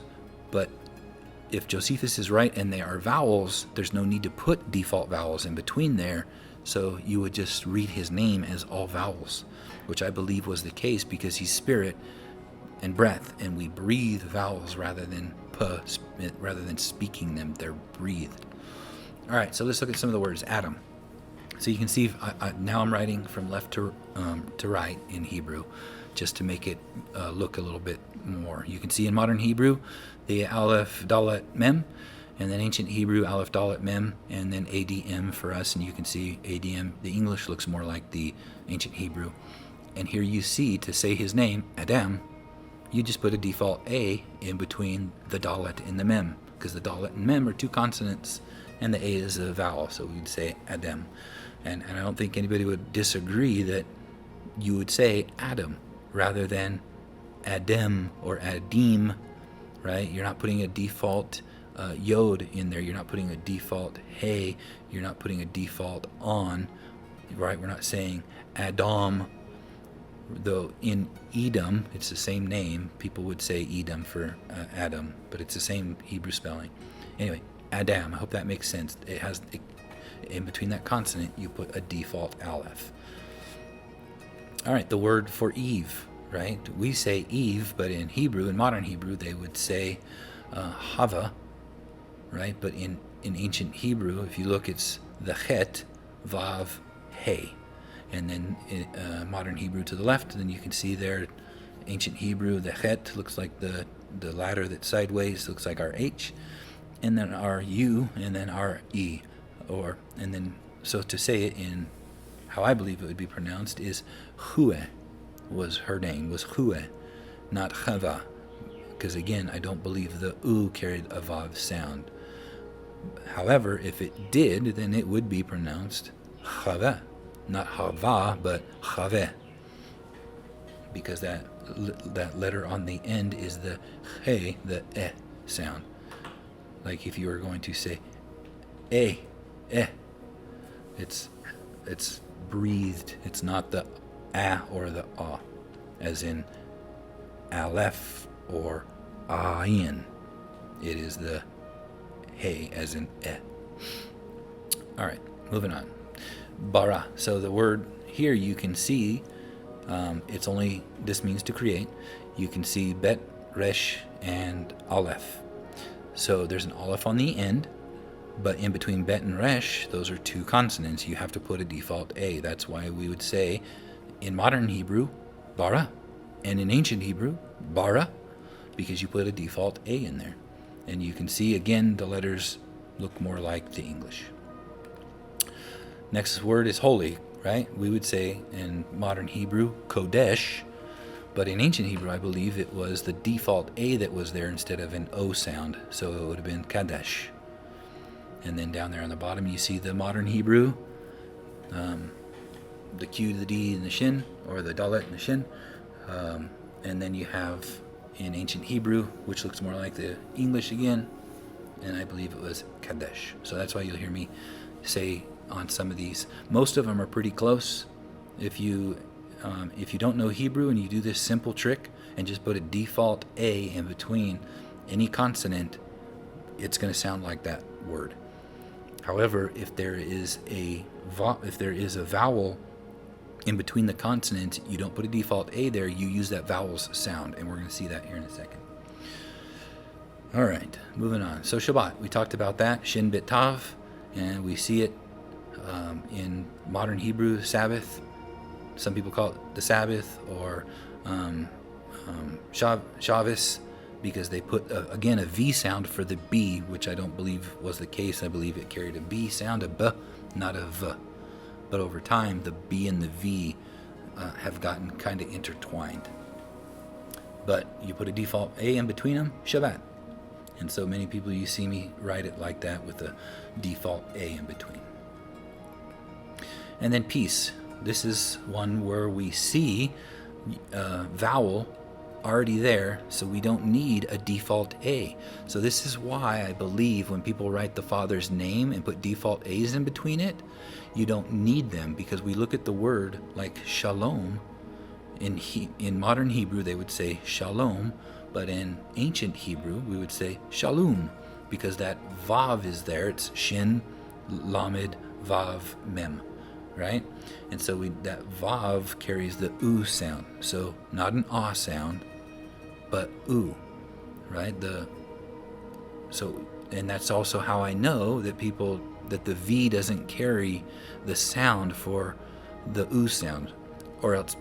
But if Josephus is right and they are vowels, there's no need to put default vowels in between there. So you would just read his name as all vowels, which I believe was the case because he's spirit and breath, and we breathe vowels rather than speaking them. They're breathed. All right, so let's look at some of the words. Adam. So you can see now I'm writing from left to right in Hebrew, just to make it look a little bit more. You can see in modern Hebrew, the Aleph, Dalet, Mem And then ancient Hebrew, Aleph, Dalet, Mem, and then ADM for us. And you can see ADM, the English looks more like the ancient Hebrew. And here you see, to say his name, Adam, you just put a default A in between the Dalet and the Mem, because the Dalet and Mem are two consonants, and the A is a vowel, so we'd say Adam. And I don't think anybody would disagree that you would say Adam rather than Adem or Adim, right? You're not putting a default yod in there. You're not putting a default hey. You're not putting a default on, right? We're not saying Adam, though in Edom, it's the same name. People would say Edom for Adam, but it's the same Hebrew spelling. Anyway, Adam, I hope that makes sense. It has, in between that consonant, you put a default aleph. All right, the word for Eve, right? We say Eve, but in Hebrew, in modern Hebrew, they would say Hava, right? But in ancient Hebrew, if you look, it's the Chet, Vav, Hey. And then modern Hebrew to the left, then you can see there, ancient Hebrew, the Chet looks like the ladder that's sideways, looks like our H, and then our U, and then our E. And then, so to say it in how I believe it would be pronounced is Hue, was her name, was Hue, not Chava, because again, I don't believe the U carried a Vav sound. However, if it did, then it would be pronounced Chava, not Hava, but Chave, because that letter on the end is the He, the sound. Like if you were going to say it's breathed. It's not the or the as in Aleph or Ayin. It is the Hey as in All right, moving on. Bara. So the word here you can see, this means to create. You can see Bet, Resh, and Aleph. So there's an Aleph on the end, but in between Bet and Resh, those are two consonants. You have to put a default A. That's why we would say in modern Hebrew, Bara, and in ancient Hebrew, Bara, because you put a default A in there. And you can see, again, the letters look more like the English. Next word is holy, right? We would say in modern Hebrew, Kodesh, but in ancient Hebrew, I believe it was the default A that was there instead of an O sound, so it would have been Kadesh. And then down there on the bottom, you see the modern Hebrew, the Q, the D, and the Shin, or the Dalet and the Shin. And then you have in ancient Hebrew, which looks more like the English again, and I believe it was Kadesh. So that's why you'll hear me say on some of these. Most of them are pretty close. If you don't know Hebrew and you do this simple trick and just put a default A in between any consonant, it's going to sound like that word. However, if there is a vowel in between the consonants, you don't put a default A there, you use that vowels sound, and we're going to see that here in a second. All right, moving on. So Shabbat, we talked about that, Shin Bet Tav, and we see it in modern Hebrew, Sabbath. Some people call it the Sabbath or Shabbos, because they put, again, a V sound for the B, which I don't believe was the case. I believe it carried a B sound, a B, not a V. But over time, the B and the V have gotten kind of intertwined. But you put a default A in between them, Shabbat. And so many people, you see me write it like that with a default A in between. And then peace. This is one where we see vowel already there, so we don't need a default A. So this is why I believe when people write the Father's name and put default A's in between it, you don't need them, because we look at the word like shalom. In modern Hebrew, they would say shalom, but in ancient Hebrew, we would say shalom, because that vav is there. It's shin, lamed, vav, mem, right? And so that vav carries the u sound. So not an ah sound, but u, right? And that's also how I know that the V doesn't carry the sound for the U sound, or else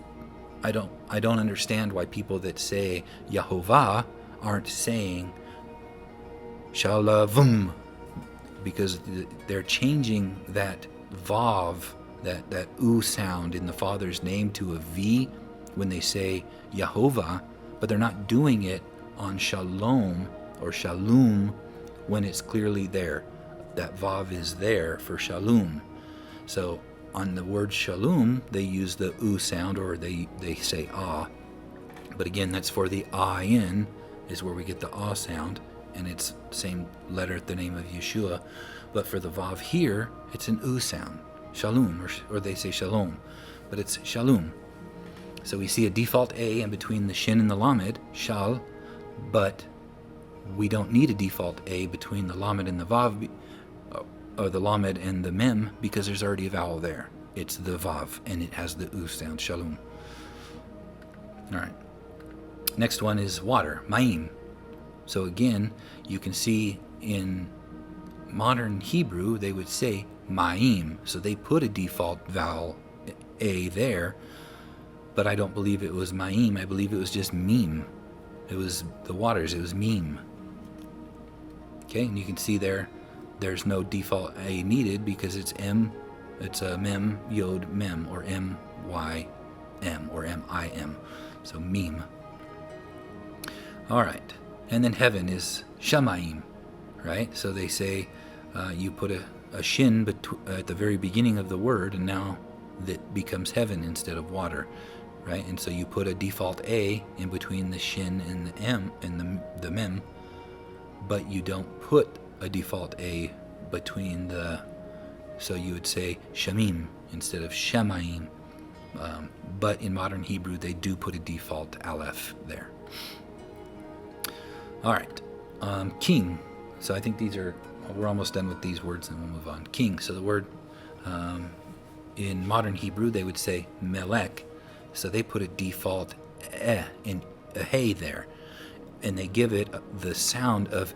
I don't understand why people that say Yehovah aren't saying Shalavum, because they're changing that vav, that u sound in the Father's name to a v when they say Yehovah, but they're not doing it on shalom or shalom when it's clearly there. That vav is there for shalom. So on the word shalom, they use the u sound, or they say ah. But again, that's for the ayin, is where we get the ah sound, and it's the same letter at the name of Yeshua. But for the vav here, it's an u sound, shalom, or they say shalom, but it's shalom. So we see a default a in between the shin and the lamed, shal, but we don't need a default a between the lamed and the vav, or the lamed and the mem, because there's already a vowel there. It's the vav, and it has the u sound, shalom. All right. Next one is water, ma'im. So again, you can see in modern Hebrew, they would say ma'im. So they put a default vowel a there, but I don't believe it was ma'im. I believe it was just meme. It was the waters. It was meme. Okay, and you can see there's no default a needed because it's m. It's a mem, yod, mem, or m-y-m, or m-i-m. So meme. All right, and then heaven is shamayim, right? So they say you put a shin at the very beginning of the word, and now that becomes heaven instead of water, right? And so you put a default a in between the shin and the m and the mem, but you don't put a default a between the. So you would say shamim instead of shamayim, but in modern Hebrew they do put a default aleph there. All right, king. So I think we're almost done with these words, and we'll move on. King. So the word in modern Hebrew they would say melech. So they put a default in a hey there, and they give it the sound of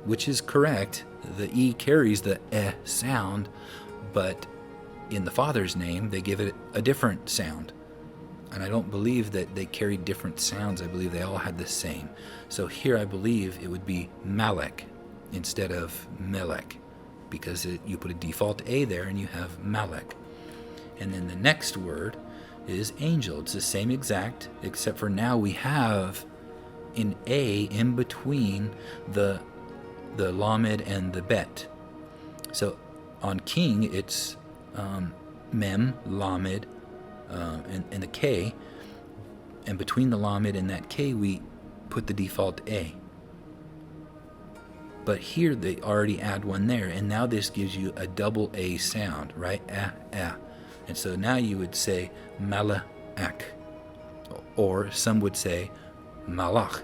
which is correct. The e carries the sound, but in the Father's name they give it a different sound. And I don't believe that they carried different sounds. I believe they all had the same. So here I believe it would be Malek instead of Melech, because you put a default a there and you have Malek. And then the next word is angel. It's the same exact, except for now we have an a in between the lamed and the bet. So on king it's mem, lamed, and the K, and between the lamed and that K we put the default A. But here they already add one there, and now this gives you a double A sound, right? And so now you would say malak, or some would say malach,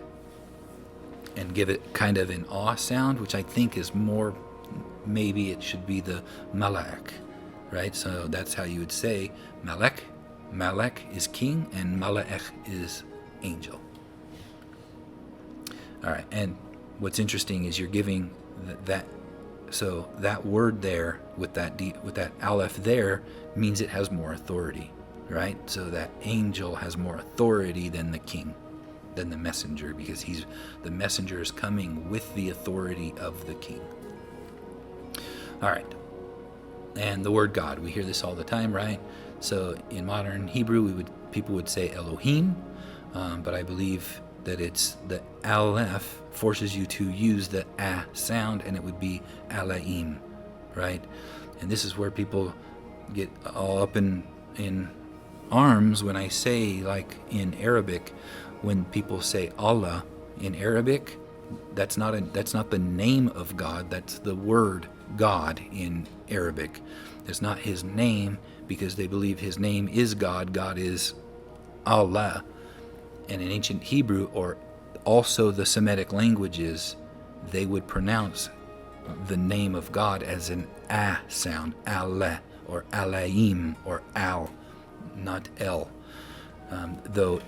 and give it kind of an ah sound, which I think is more, maybe it should be the malak, right? So that's how you would say malek. Malek is king, and Malach is angel. All right, and what's interesting is you're giving that. So that word there with that aleph there means it has more authority, right? So that angel has more authority than the king, than the messenger, because the messenger is coming with the authority of the king. All right, and the word God, we hear this all the time, right? So in modern Hebrew, people would say Elohim, but I believe that it's the aleph forces you to use the a sound, and it would be Alaim, right? And this is where people get all up in arms when I say, like in Arabic, when people say Allah in Arabic, that's not the name of God. That's the word God in Arabic. It's not his name, because they believe his name is God. God is Allah. And in ancient Hebrew, or also the Semitic languages, they would pronounce the name of God as an a sound, Allah, or Alaim, or al, not el. Though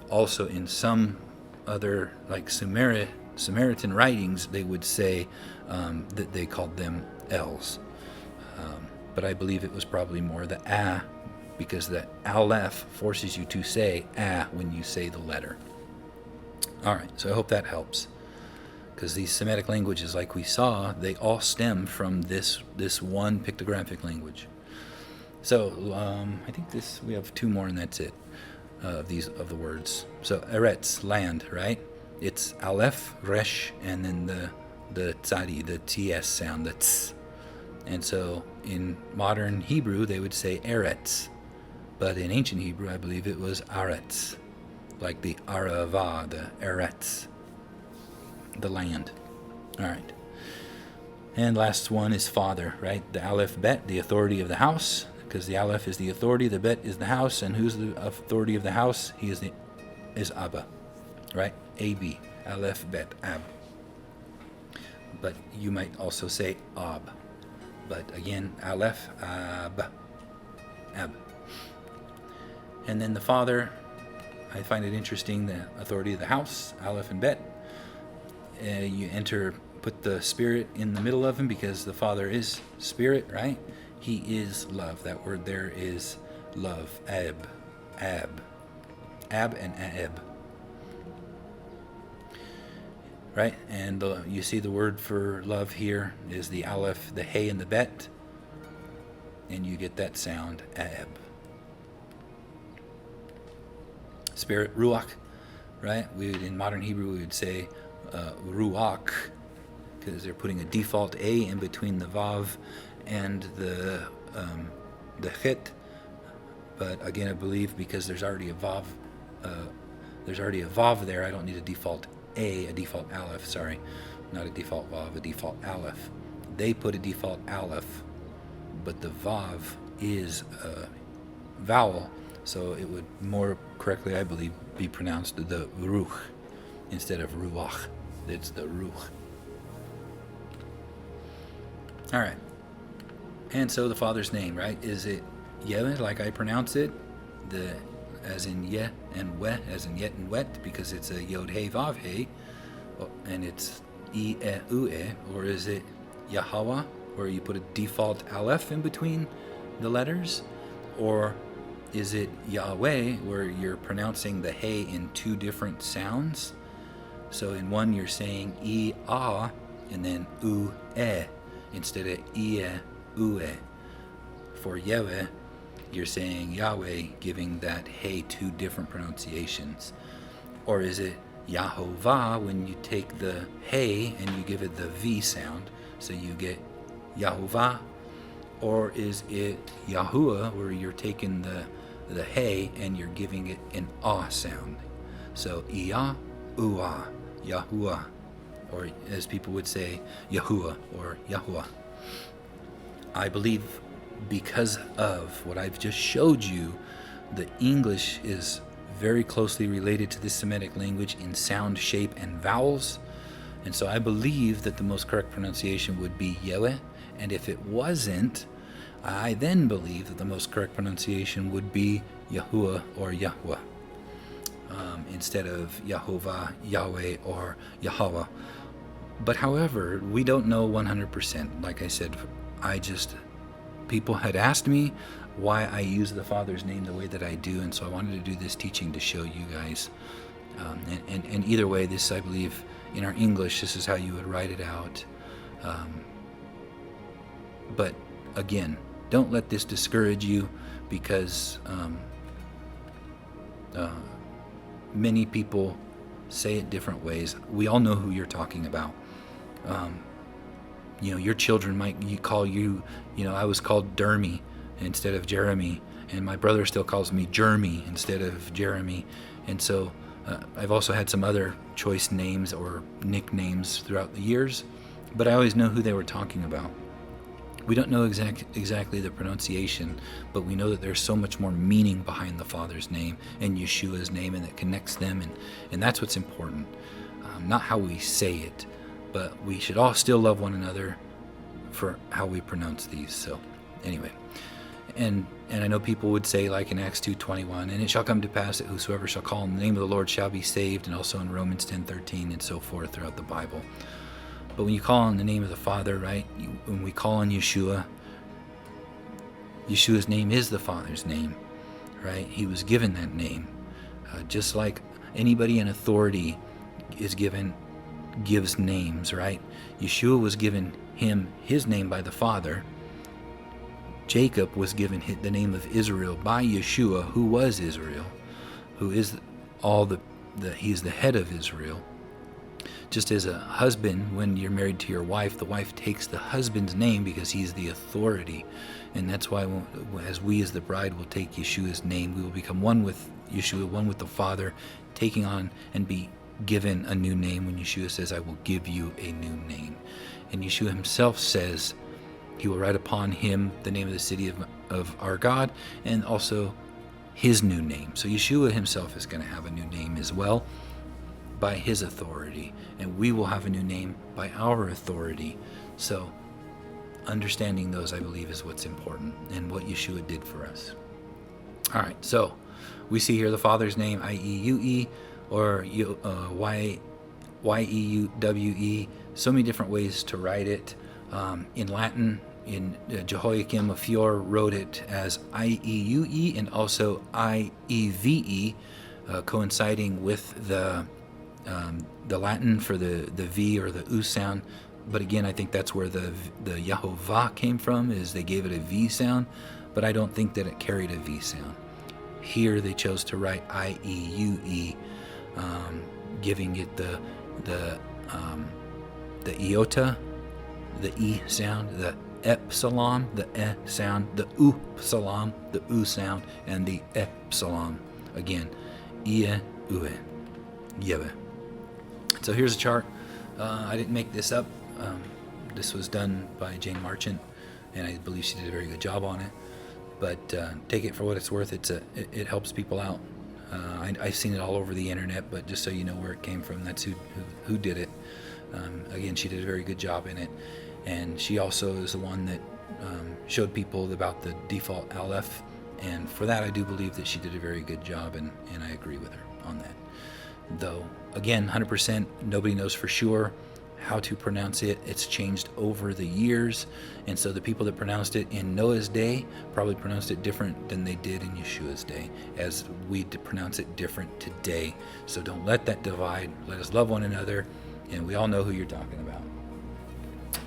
also in some other, like Samaritan writings, they would say that they called them els. But I believe it was probably more the a, because the aleph forces you to say a when you say the letter. All right, so I hope that helps. because these Semitic languages, like we saw, they all stem from this one pictographic language. So I think we have 2 more, and that's it of the words. So Eretz, land, right? It's Aleph, Resh, and then the tzadi, the ts sound, the ts. And so in modern Hebrew they would say Eretz, but in ancient Hebrew I believe it was Aretz, like the Arava, the Eretz, the land. All right. And last one is father, right? The Aleph Bet, the authority of the house, because the Aleph is the authority, the Bet is the house, and who's the authority of the house? He is Abba, right? A-B, Aleph Bet, Ab. But you might also say Ab. But again, Aleph, Ab, Ab. And then the father, I find it interesting, the authority of the house, Aleph and Bet. You put the spirit in the middle of him because the Father is spirit, right? He is love. That word there is love. Ab and Ab. Right? And you see the word for love here is the Aleph, the Hey, and the Bet. And you get that sound, Ab. Spirit, Ruach, right? In modern Hebrew we would say Ruach, because they're putting a default A in between the Vav and the Chet. But again, I believe because there's already a Vav there, I don't need a default Aleph, sorry. Not a default Vav, a default Aleph. They put a default Aleph, but the Vav is a vowel, so it would more correctly, I believe, be pronounced the Ruch instead of Ruach. It's the Ruch. All right. And so the Father's name, right? Is it Yeh, like I pronounce it? As in Yeh, and Weh, as in Yet and Wet, because it's a Yod He Vav He, and it's E E U E, or is it Yahweh, where you put a default Aleph in between the letters? Or is it Yahweh, where you're pronouncing the He in 2 different sounds? So in one you're saying E-ah, and then U-e, instead of E-e-u-e. For Yahweh, you're saying Yahweh, giving that Hey 2 different pronunciations. Or is it Yahovah, when you take the Hey and you give it the V sound, so you get Yahovah? Or is it Yahuwah, where you're taking the Hey and you're giving it an Ah sound? So Iyah, Uah, Yahuwah, or as people would say, Yahuwah or Yahuwah. I believe because of what I've just showed you, the English is very closely related to the Semitic language in sound, shape, and vowels. And so I believe that the most correct pronunciation would be Yahweh. And if it wasn't, I then believe that the most correct pronunciation would be Yahuwah or Yahweh, instead of Yahovah, Yahweh, or Yahweh. But however, we don't know 100%. Like I said, people had asked me why I use the Father's name the way that I do, and so I wanted to do this teaching to show you guys. And either way, this, I believe, in our English, this is how you would write it out. But again, don't let this discourage you, because many people say it different ways. We all know who you're talking about. Your children might call you, I was called Dermy instead of Jeremy, and my brother still calls me Jeremy instead of Jeremy. And so I've also had some other choice names or nicknames throughout the years, but I always know who they were talking about. We don't know exactly the pronunciation, but we know that there's so much more meaning behind the Father's name and Yeshua's name, and that connects them, and that's what's important. Not how we say it, but we should all still love one another for how we pronounce these. So anyway, and I know people would say, like in Acts 2:21, and it shall come to pass that whosoever shall call on the name of the Lord shall be saved, and also in Romans 10:13 and so forth throughout the Bible. But when you call on the name of the Father, right, when we call on Yeshua, Yeshua's name is the Father's name, right? He was given that name. Just like anybody in authority is given gives names, right? Yeshua was given him his name by the Father. Jacob was given the name of Israel by Yeshua, who was Israel, who is he's the head of Israel. Just as a husband, when you're married to your wife, the wife takes the husband's name because he's the authority. And that's why as the bride will take Yeshua's name, we will become one with Yeshua, one with the Father, taking on and be given a new name when Yeshua says, I will give you a new name. And Yeshua himself says he will write upon him the name of the city of our God, and also his new name. So Yeshua himself is going to have a new name as well by his authority, and we will have a new name by our authority. So understanding those, I believe, is what's important and what Yeshua did for us. All right, so we see here the Father's name, I-E-U-E, or Y-E-U-W-E, so many different ways to write it. In Latin, in Jehoiakim of Fior wrote it as I-E-U-E and also I-E-V-E, coinciding with the Latin for the V or the U sound. But again, I think that's where the Yahovah came from, is they gave it a V sound, but I don't think that it carried a V sound. Here they chose to write I-E-U-E, giving it the iota, the E sound, the epsilon, the E sound, the upsilon, the U sound, and the epsilon. Again, Ie, Ue, Yeve. So here's a chart. I didn't make this up. This was done by Jane Marchant, and I believe she did a very good job on it. But take it for what it's worth. It helps people out. I've seen it all over the internet, but just so you know where it came from, that's who did it. Again, she did a very good job in it. And she also is the one that showed people about the default Aleph. And for that, I do believe that she did a very good job, and I agree with her on that. Though, again, 100%, nobody knows for sure how to pronounce it. It's changed over the years. And so the people that pronounced it in Noah's day probably pronounced it different than they did in Yeshua's day, as we pronounce it different today. So don't let that divide. Let us love one another, and we all know who you're talking about.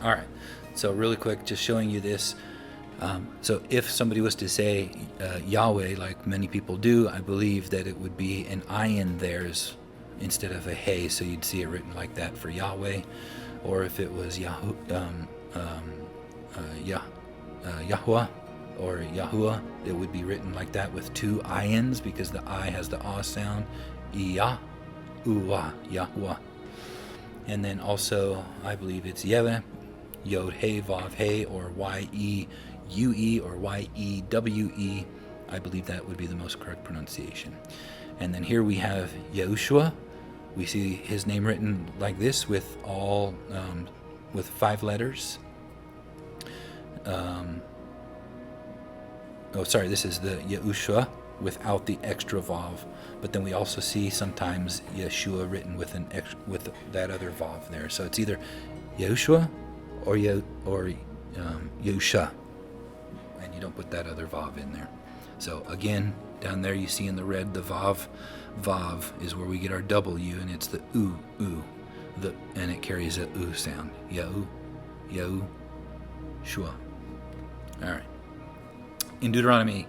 All right, so really quick, just showing you this. So if somebody was to say Yahweh, like many people do, I believe that it would be an ayin theirs instead of a hey, so you'd see it written like that for Yahweh. Or if it was Yahuwah or Yahuwah, it would be written like that with two ayins, because the I has the ah sound. Yah, Uwa, Yahuwah. And then also, I believe it's Yeveh, Yod He Vav He, or Y-E-U-E or Y-E-W-E. I believe that would be the most correct pronunciation. And then here we have Yeshua. We see his name written like this with all with 5 letters. This is the Yeshua without the extra vav. But then we also see sometimes Yeshua written with with that other vav there. So it's either Yeshua or Yosha, and you don't put that other vav in there. So again, down there you see in the red the vav. Vav is where we get our W, and it's the u, and it carries a u sound. Yahu, Shua. All right. In Deuteronomy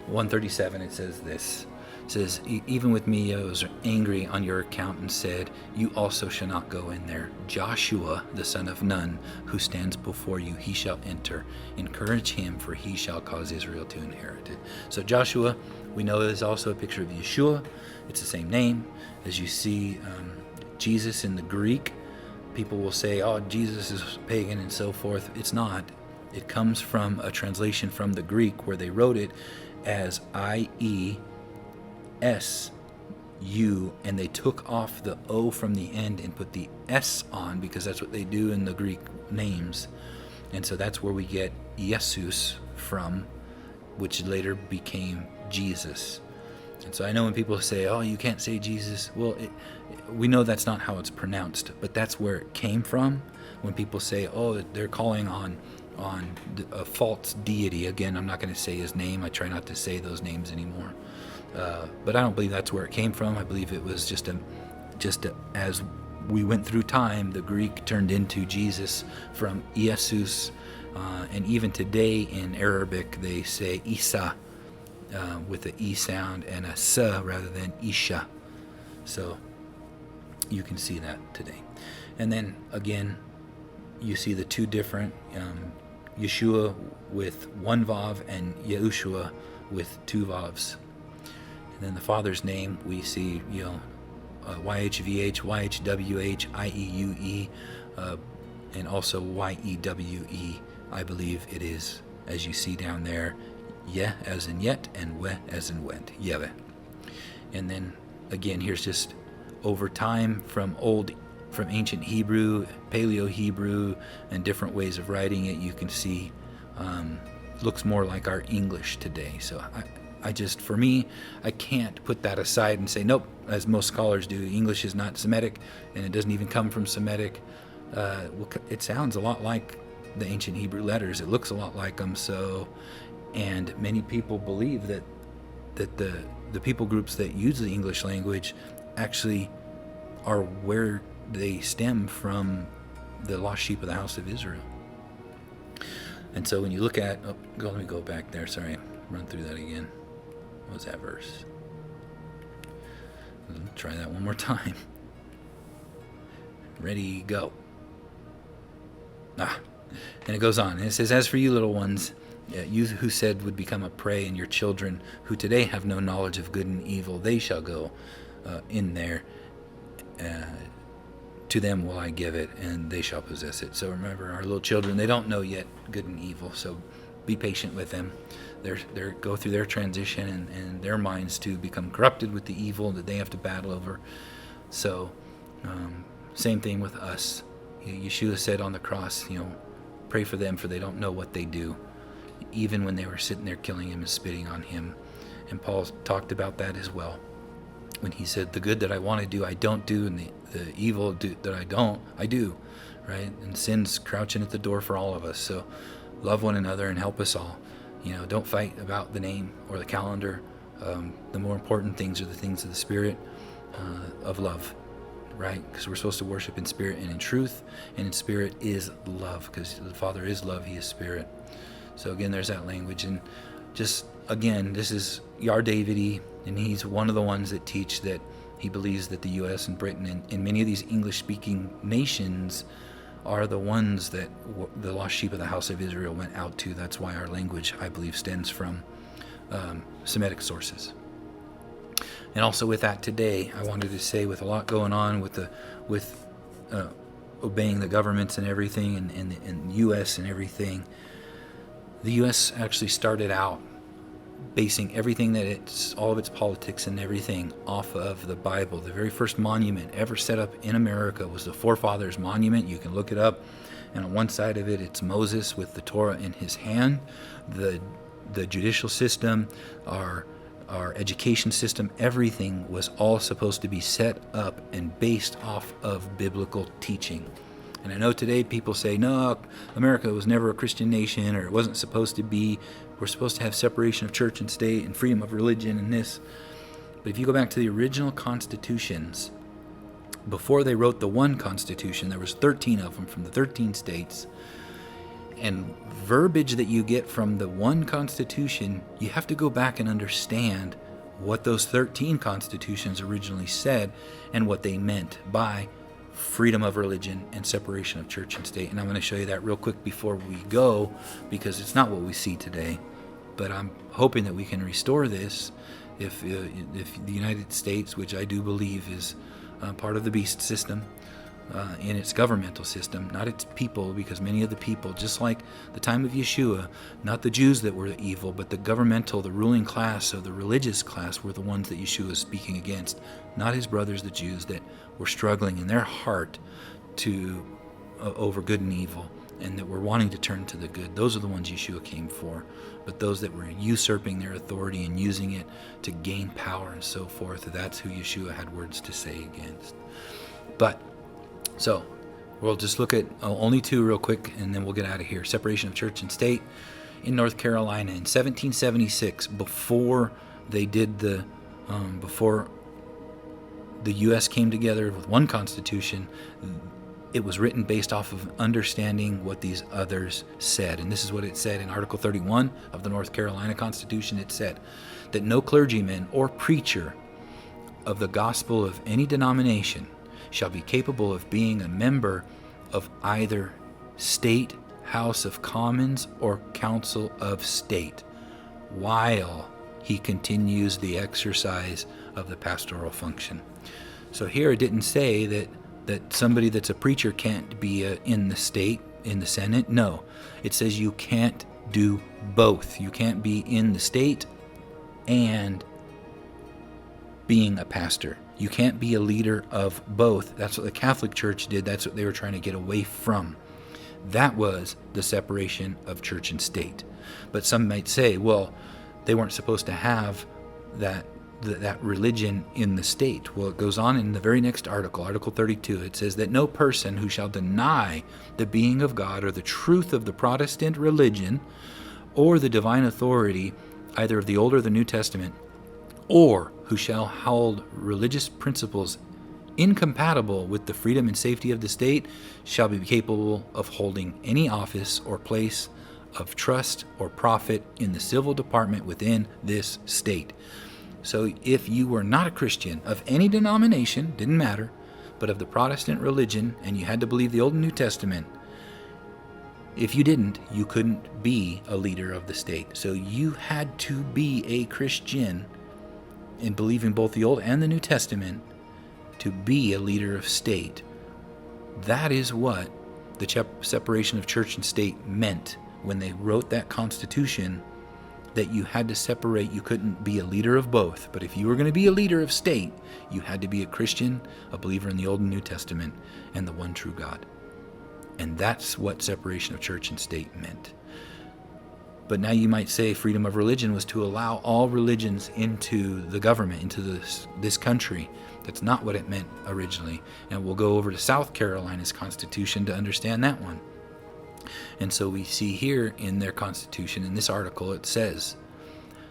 137, it says this. It says, even with me I was angry on your account and said, you also shall not go in there. Joshua, the son of Nun, who stands before you, he shall enter. Encourage him, for he shall cause Israel to inherit it. So Joshua, we know, is also a picture of Yeshua. It's the same name. As you see Jesus in the Greek, people will say, oh, Jesus is pagan and so forth. It's not. It comes from a translation from the Greek where they wrote it as I-E-S-U, and they took off the O from the end and put the S on, because that's what they do in the Greek names. And so that's where we get Jesus from, which later became Jesus. And so I know when people say, oh, you can't say Jesus, well, we know that's not how it's pronounced, but that's where it came from. When people say, oh, they're calling on a false deity. Again, I'm not going to say his name. I try not to say those names anymore. But I don't believe that's where it came from. I believe it was just as we went through time, the Greek turned into Jesus from Jesus, and even today in Arabic they say Isa with the E sound and a S rather than Isha. So you can see that today. And then again, you see the two different Yeshua with one Vav and Yahushua with two Vavs. And then the Father's name, we see, YHVH, YHWH, IEUE, and also YEWE, I believe it is, as you see down there, Yeh as in yet, and Weh as in went, Yeveh. And then, again, here's just over time from ancient Hebrew, Paleo-Hebrew, and different ways of writing it, you can see looks more like our English today. So for me, I can't put that aside and say, nope, as most scholars do, English is not Semitic, and it doesn't even come from Semitic. It sounds a lot like the ancient Hebrew letters. It looks a lot like them. And many people believe that the people groups that use the English language actually are where they stem from the lost sheep of the house of Israel. And so when you look at, let me go back there, sorry, run through that again. What was that verse? Try that one more time. Ready, go. And it goes on, and it says, as for you little ones, you who said would become a prey, and your children who today have no knowledge of good and evil, they shall go in there. To them will I give it, and they shall possess it. So remember, our little children, they don't know yet good and evil, so be patient with them. They go through their transition and their minds to become corrupted with the evil that they have to battle over. So same thing with us. Yeshua said on the cross, pray for them, for they don't know what they do, even when they were sitting there killing him and spitting on him. And Paul talked about that as well, when he said, the good that I want to do, I don't do, and the evil that I don't, I do, right? And sin's crouching at the door for all of us. So love one another and help us all. Don't fight about the name or the calendar. The more important things are the things of the Spirit, of love, right? Because we're supposed to worship in spirit and in truth, and in spirit is love, because the Father is love, he is spirit. So again, there's that language. And just, again, this is Yar Davidi, and he's one of the ones that teach that he believes that the U.S. and Britain and many of these English-speaking nations are the ones that the lost sheep of the house of Israel went out to. That's why our language, I believe, stems from Semitic sources. And also with that today, I wanted to say, with a lot going on with obeying the governments and everything, and the U.S. and everything, the U.S. actually started out basing everything all of its politics and everything off of the Bible. The very first monument ever set up in America was the Forefathers Monument. You can look it up. And on one side of it, it's Moses with the Torah in his hand. The judicial system, our education system, everything was all supposed to be set up and based off of biblical teaching. And I know today people say, no, America was never a Christian nation, or it wasn't supposed to be. We're supposed to have separation of church and state and freedom of religion and this. But if you go back to the original constitutions, before they wrote the one constitution, there was 13 of them from the 13 states. And verbiage that you get from the one constitution, you have to go back and understand what those 13 constitutions originally said and what they meant by freedom of religion and separation of church and state. And I'm going to show you that real quick before we go, because it's not what we see today. But I'm hoping that we can restore this if the United States, which I do believe is part of the beast system, in its governmental system, not its people, because many of the people, just like the time of Yeshua, not the Jews that were evil, but the governmental, the ruling class, or the religious class were the ones that Yeshua is speaking against, not his brothers, the Jews, that were struggling in their heart to over good and evil, and that were wanting to turn to the good. Those are the ones Yeshua came for. But those that were usurping their authority and using it to gain power and so forth, that's who Yeshua had words to say against. But so we'll just look at only two real quick, and then we'll get out of here. Separation of church and state in North Carolina in 1776, before they did before the U.S. came together with one constitution, it was written based off of understanding what these others said. And this is what it said in Article 31 of the North Carolina Constitution. It said that no clergyman or preacher of the gospel of any denomination shall be capable of being a member of either state House of Commons or Council of State while he continues the exercise of the pastoral function. So here it didn't say that somebody that's a preacher can't be in the state, in the Senate. No, it says you can't do both. You can't be in the state and being a pastor. You can't be a leader of both. That's what the Catholic Church did. That's what they were trying to get away from. That was the separation of church and state. But some might say, well, they weren't supposed to have that religion in the state. Well, it goes on in the very next article, Article 32. It says that no person who shall deny the being of God or the truth of the Protestant religion or the divine authority, either of the Old or the New Testament, or who shall hold religious principles incompatible with the freedom and safety of the state, shall be capable of holding any office or place of trust or profit in the civil department within this state. So if you were not a Christian of any denomination, didn't matter, but of the Protestant religion, and you had to believe the Old and New Testament, if you didn't, you couldn't be a leader of the state. So you had to be a Christian in believing both the Old and the New Testament to be a leader of state. That is what the separation of church and state meant when they wrote that Constitution, that you had to separate. You couldn't be a leader of both. But if you were going to be a leader of state, you had to be a Christian, a believer in the Old and New Testament, and the one true God. And that's what separation of church and state meant. But now you might say freedom of religion was to allow all religions into the government, into this country. That's not what it meant originally. And we'll go over to South Carolina's Constitution to understand that one. And so we see here in their Constitution, in this article, it says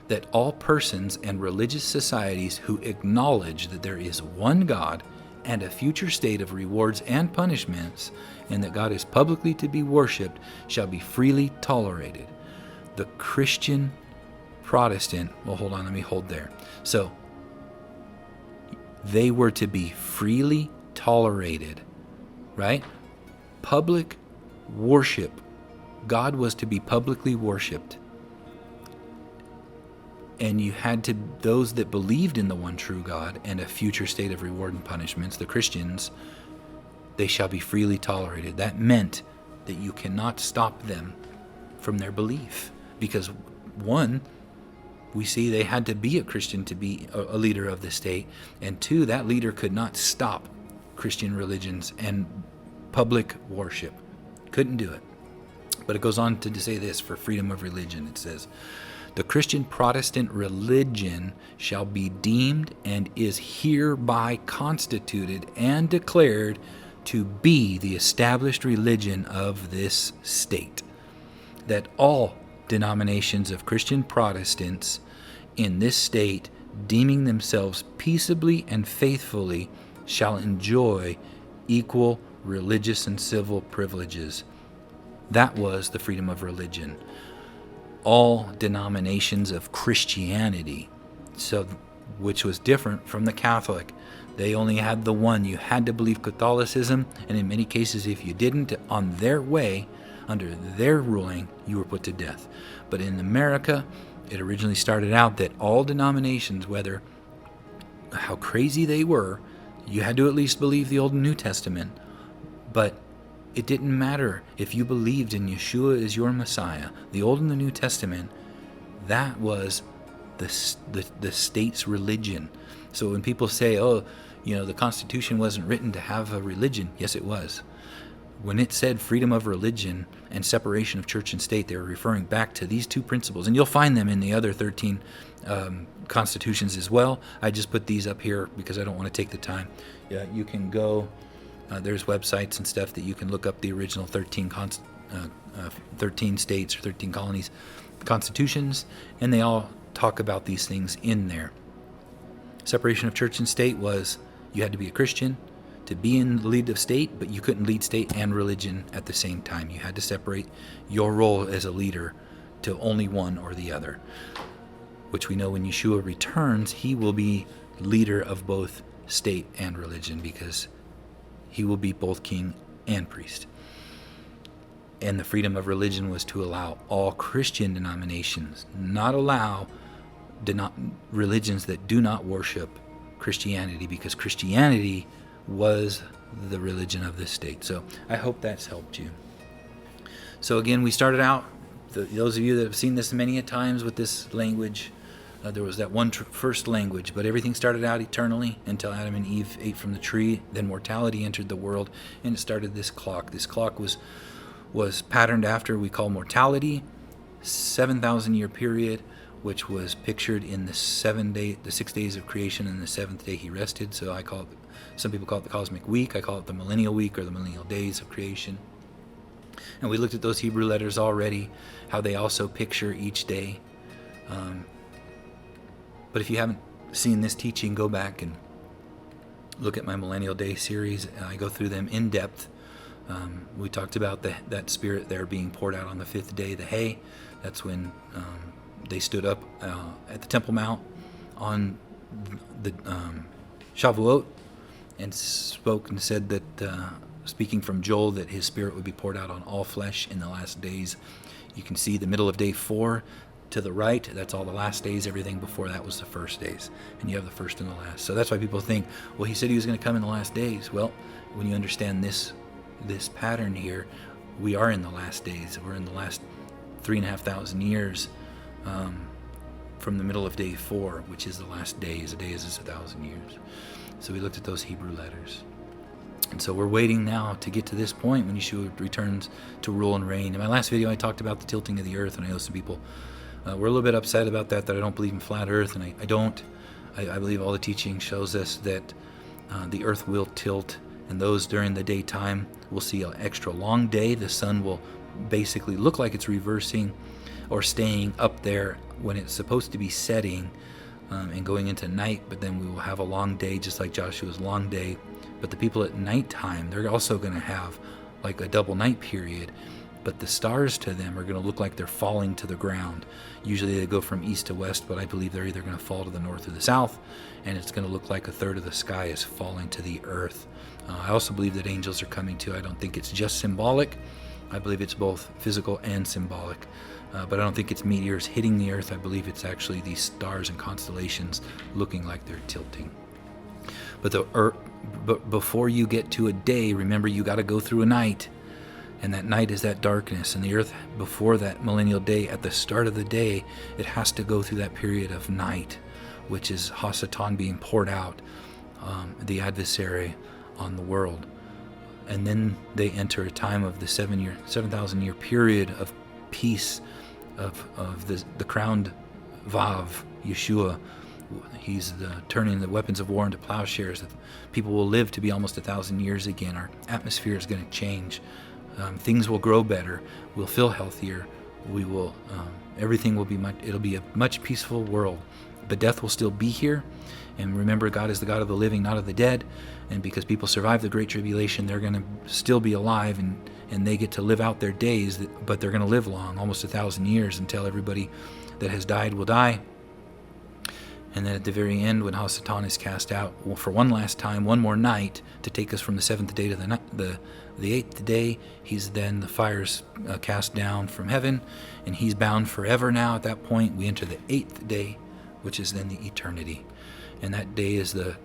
that all persons and religious societies who acknowledge that there is one God and a future state of rewards and punishments, and that God is publicly to be worshipped, shall be freely tolerated. The Christian Protestant, well, hold on, let me hold there. So they were to be freely tolerated, right? Public worship. God was to be publicly worshipped. And you had to, those that believed in the one true God and a future state of reward and punishments, the Christians, they shall be freely tolerated. That meant that you cannot stop them from their belief. Because one, we see they had to be a Christian to be a leader of the state. And two, that leader could not stop Christian religions and public worship. Couldn't do it. But it goes on to say this for freedom of religion. It says, the Christian Protestant religion shall be deemed and is hereby constituted and declared to be the established religion of this state. That all denominations of Christian Protestants in this state, deeming themselves peaceably and faithfully, shall enjoy equal religious and civil privileges. That was the freedom of religion. All denominations of Christianity, so which was different from the Catholic. They only had the one. You had to believe Catholicism, and in many cases, if you didn't, on their way, under their ruling, you were put to death. But in America, it originally started out that all denominations, whether how crazy they were, you had to at least believe the Old and New Testament. But it didn't matter if you believed in Yeshua as your Messiah. The Old and the New Testament, that was the state's religion. So when people say, oh, the Constitution wasn't written to have a religion, yes, it was. When it said freedom of religion and separation of church and state, they were referring back to these two principles. And you'll find them in the other 13 constitutions as well. I just put these up here because I don't want to take the time. You can go, there's websites and stuff that you can look up the original 13 states or 13 colonies constitutions, and they all talk about these things in there. Separation of church and state was, You had to be a Christian to be in the lead of state, but you couldn't lead state and religion at the same time. You had to separate your role as a leader to only one or the other, which we know when Yeshua returns, he will be leader of both state and religion, because he will be both king and priest. And the freedom of religion was to allow all Christian denominations, not allow religions that do not worship Christianity, because Christianity was the religion of this state. So I hope that's helped you. So again, we started out, those of you that have seen this many a times with this language, there was that one first language, but everything started out eternally until Adam and Eve ate from the tree. Then mortality entered the world, and it started this clock. This clock was patterned after we call mortality, 7,000-year period, which was pictured in the 6 days of creation, and the seventh day he rested. So some people call it the cosmic week. I call it the millennial week, or the millennial days of creation. And we looked at those Hebrew letters already, how they also picture each day. But if you haven't seen this teaching, go back and look at my Millennial Day series. I go through them in depth. We talked about that spirit there being poured out on the fifth day, the hay. That's when they stood up at the Temple Mount on the Shavuot and spoke and said that, speaking from Joel, that his spirit would be poured out on all flesh in the last days. You can see the middle of day 4 to the right. That's all the last days. Everything before that was the first days. And you have the first and the last. So that's why people think, well, he said he was going to come in the last days. Well, when you understand this pattern here, we are in the last days. We're in the last 3,500 years from the middle of day 4, which is the last days. A day is 1,000 years. So we looked at those Hebrew letters. And so we're waiting now to get to this point when Yeshua returns to rule and reign. In my last video, I talked about the tilting of the earth, and I know some people were a little bit upset about that I don't believe in flat earth, and I don't. I believe all the teaching shows us that the earth will tilt, and those during the daytime will see an extra long day. The sun will basically look like it's reversing or staying up there when it's supposed to be setting and going into night, but then we will have a long day, just like Joshua's long day. But the people at nighttime, they're also going to have like a double night period, but the stars to them are going to look like they're falling to the ground. Usually they go from east to west, but I believe they're either going to fall to the north or the south, and it's going to look like a third of the sky is falling to the earth. I also believe that angels are coming too. I don't think it's just symbolic. I believe it's both physical and symbolic. But I don't think it's meteors hitting the earth. I believe it's actually these stars and constellations looking like they're tilting. But before you get to a day, remember you got to go through a night. And that night is that darkness. And the earth, before that millennial day, at the start of the day, it has to go through that period of night, which is Hasatan being poured out, the adversary on the world. And then they enter a time of the 7,000 year period of peace, of the crowned Vav, Yeshua. He's turning the weapons of war into plowshares. That people will live to be almost 1,000 years again. Our atmosphere is going to change. Things will grow better. We'll feel healthier. We will. Everything will be it'll be a much peaceful world. But death will still be here. And remember, God is the God of the living, not of the dead. And because people survive the Great Tribulation, they're going to still be alive, and they get to live out their days. But they're going to live long, almost 1,000 years, until everybody that has died will die. And then at the very end, when Hasatan is cast out for one last time, one more night, to take us from the 7th day to the 8th day, the fire's cast down from heaven, and he's bound forever now. At that point, we enter the 8th day, which is then the eternity. And that day is the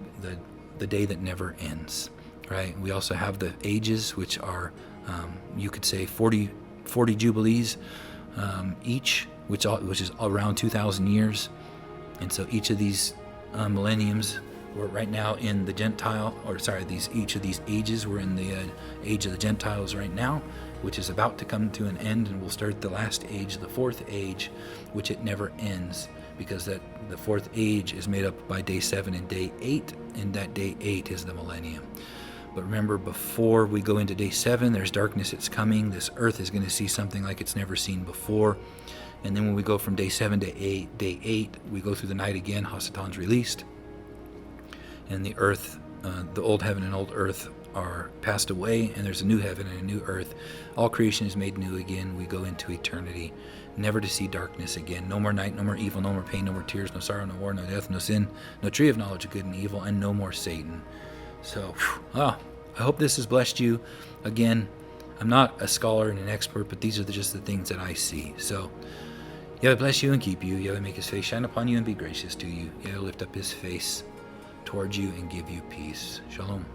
day that never ends, right? We also have the ages, which are, you could say, 40 jubilees each, which is around 2,000 years. And so each of these millenniums, we're right now in the each of these ages, we're in the age of the Gentiles right now, which is about to come to an end, and we'll start the last age, the 4th age, which it never ends, because the 4th age is made up by day 7 and day 8, and that day 8 is the millennium. But remember, before we go into day 7, there's darkness, it's coming. This earth is going to see something like it's never seen before. And then when we go from day 7 to day 8, we go through the night again. Hasatan's released. And the earth the old heaven and old earth are passed away, and there's a new heaven and a new earth. All creation is made new again. We go into eternity, never to see darkness again. No more night, no more evil, no more pain, no more tears, no sorrow, no war, no death, no sin, no tree of knowledge of good and evil, and no more Satan. So, I hope this has blessed you. Again, I'm not a scholar and an expert, but these are just the things that I see. So, Yahweh bless you and keep you. Yahweh make his face shine upon you and be gracious to you. Yahweh lift up his face towards you and give you peace. Shalom.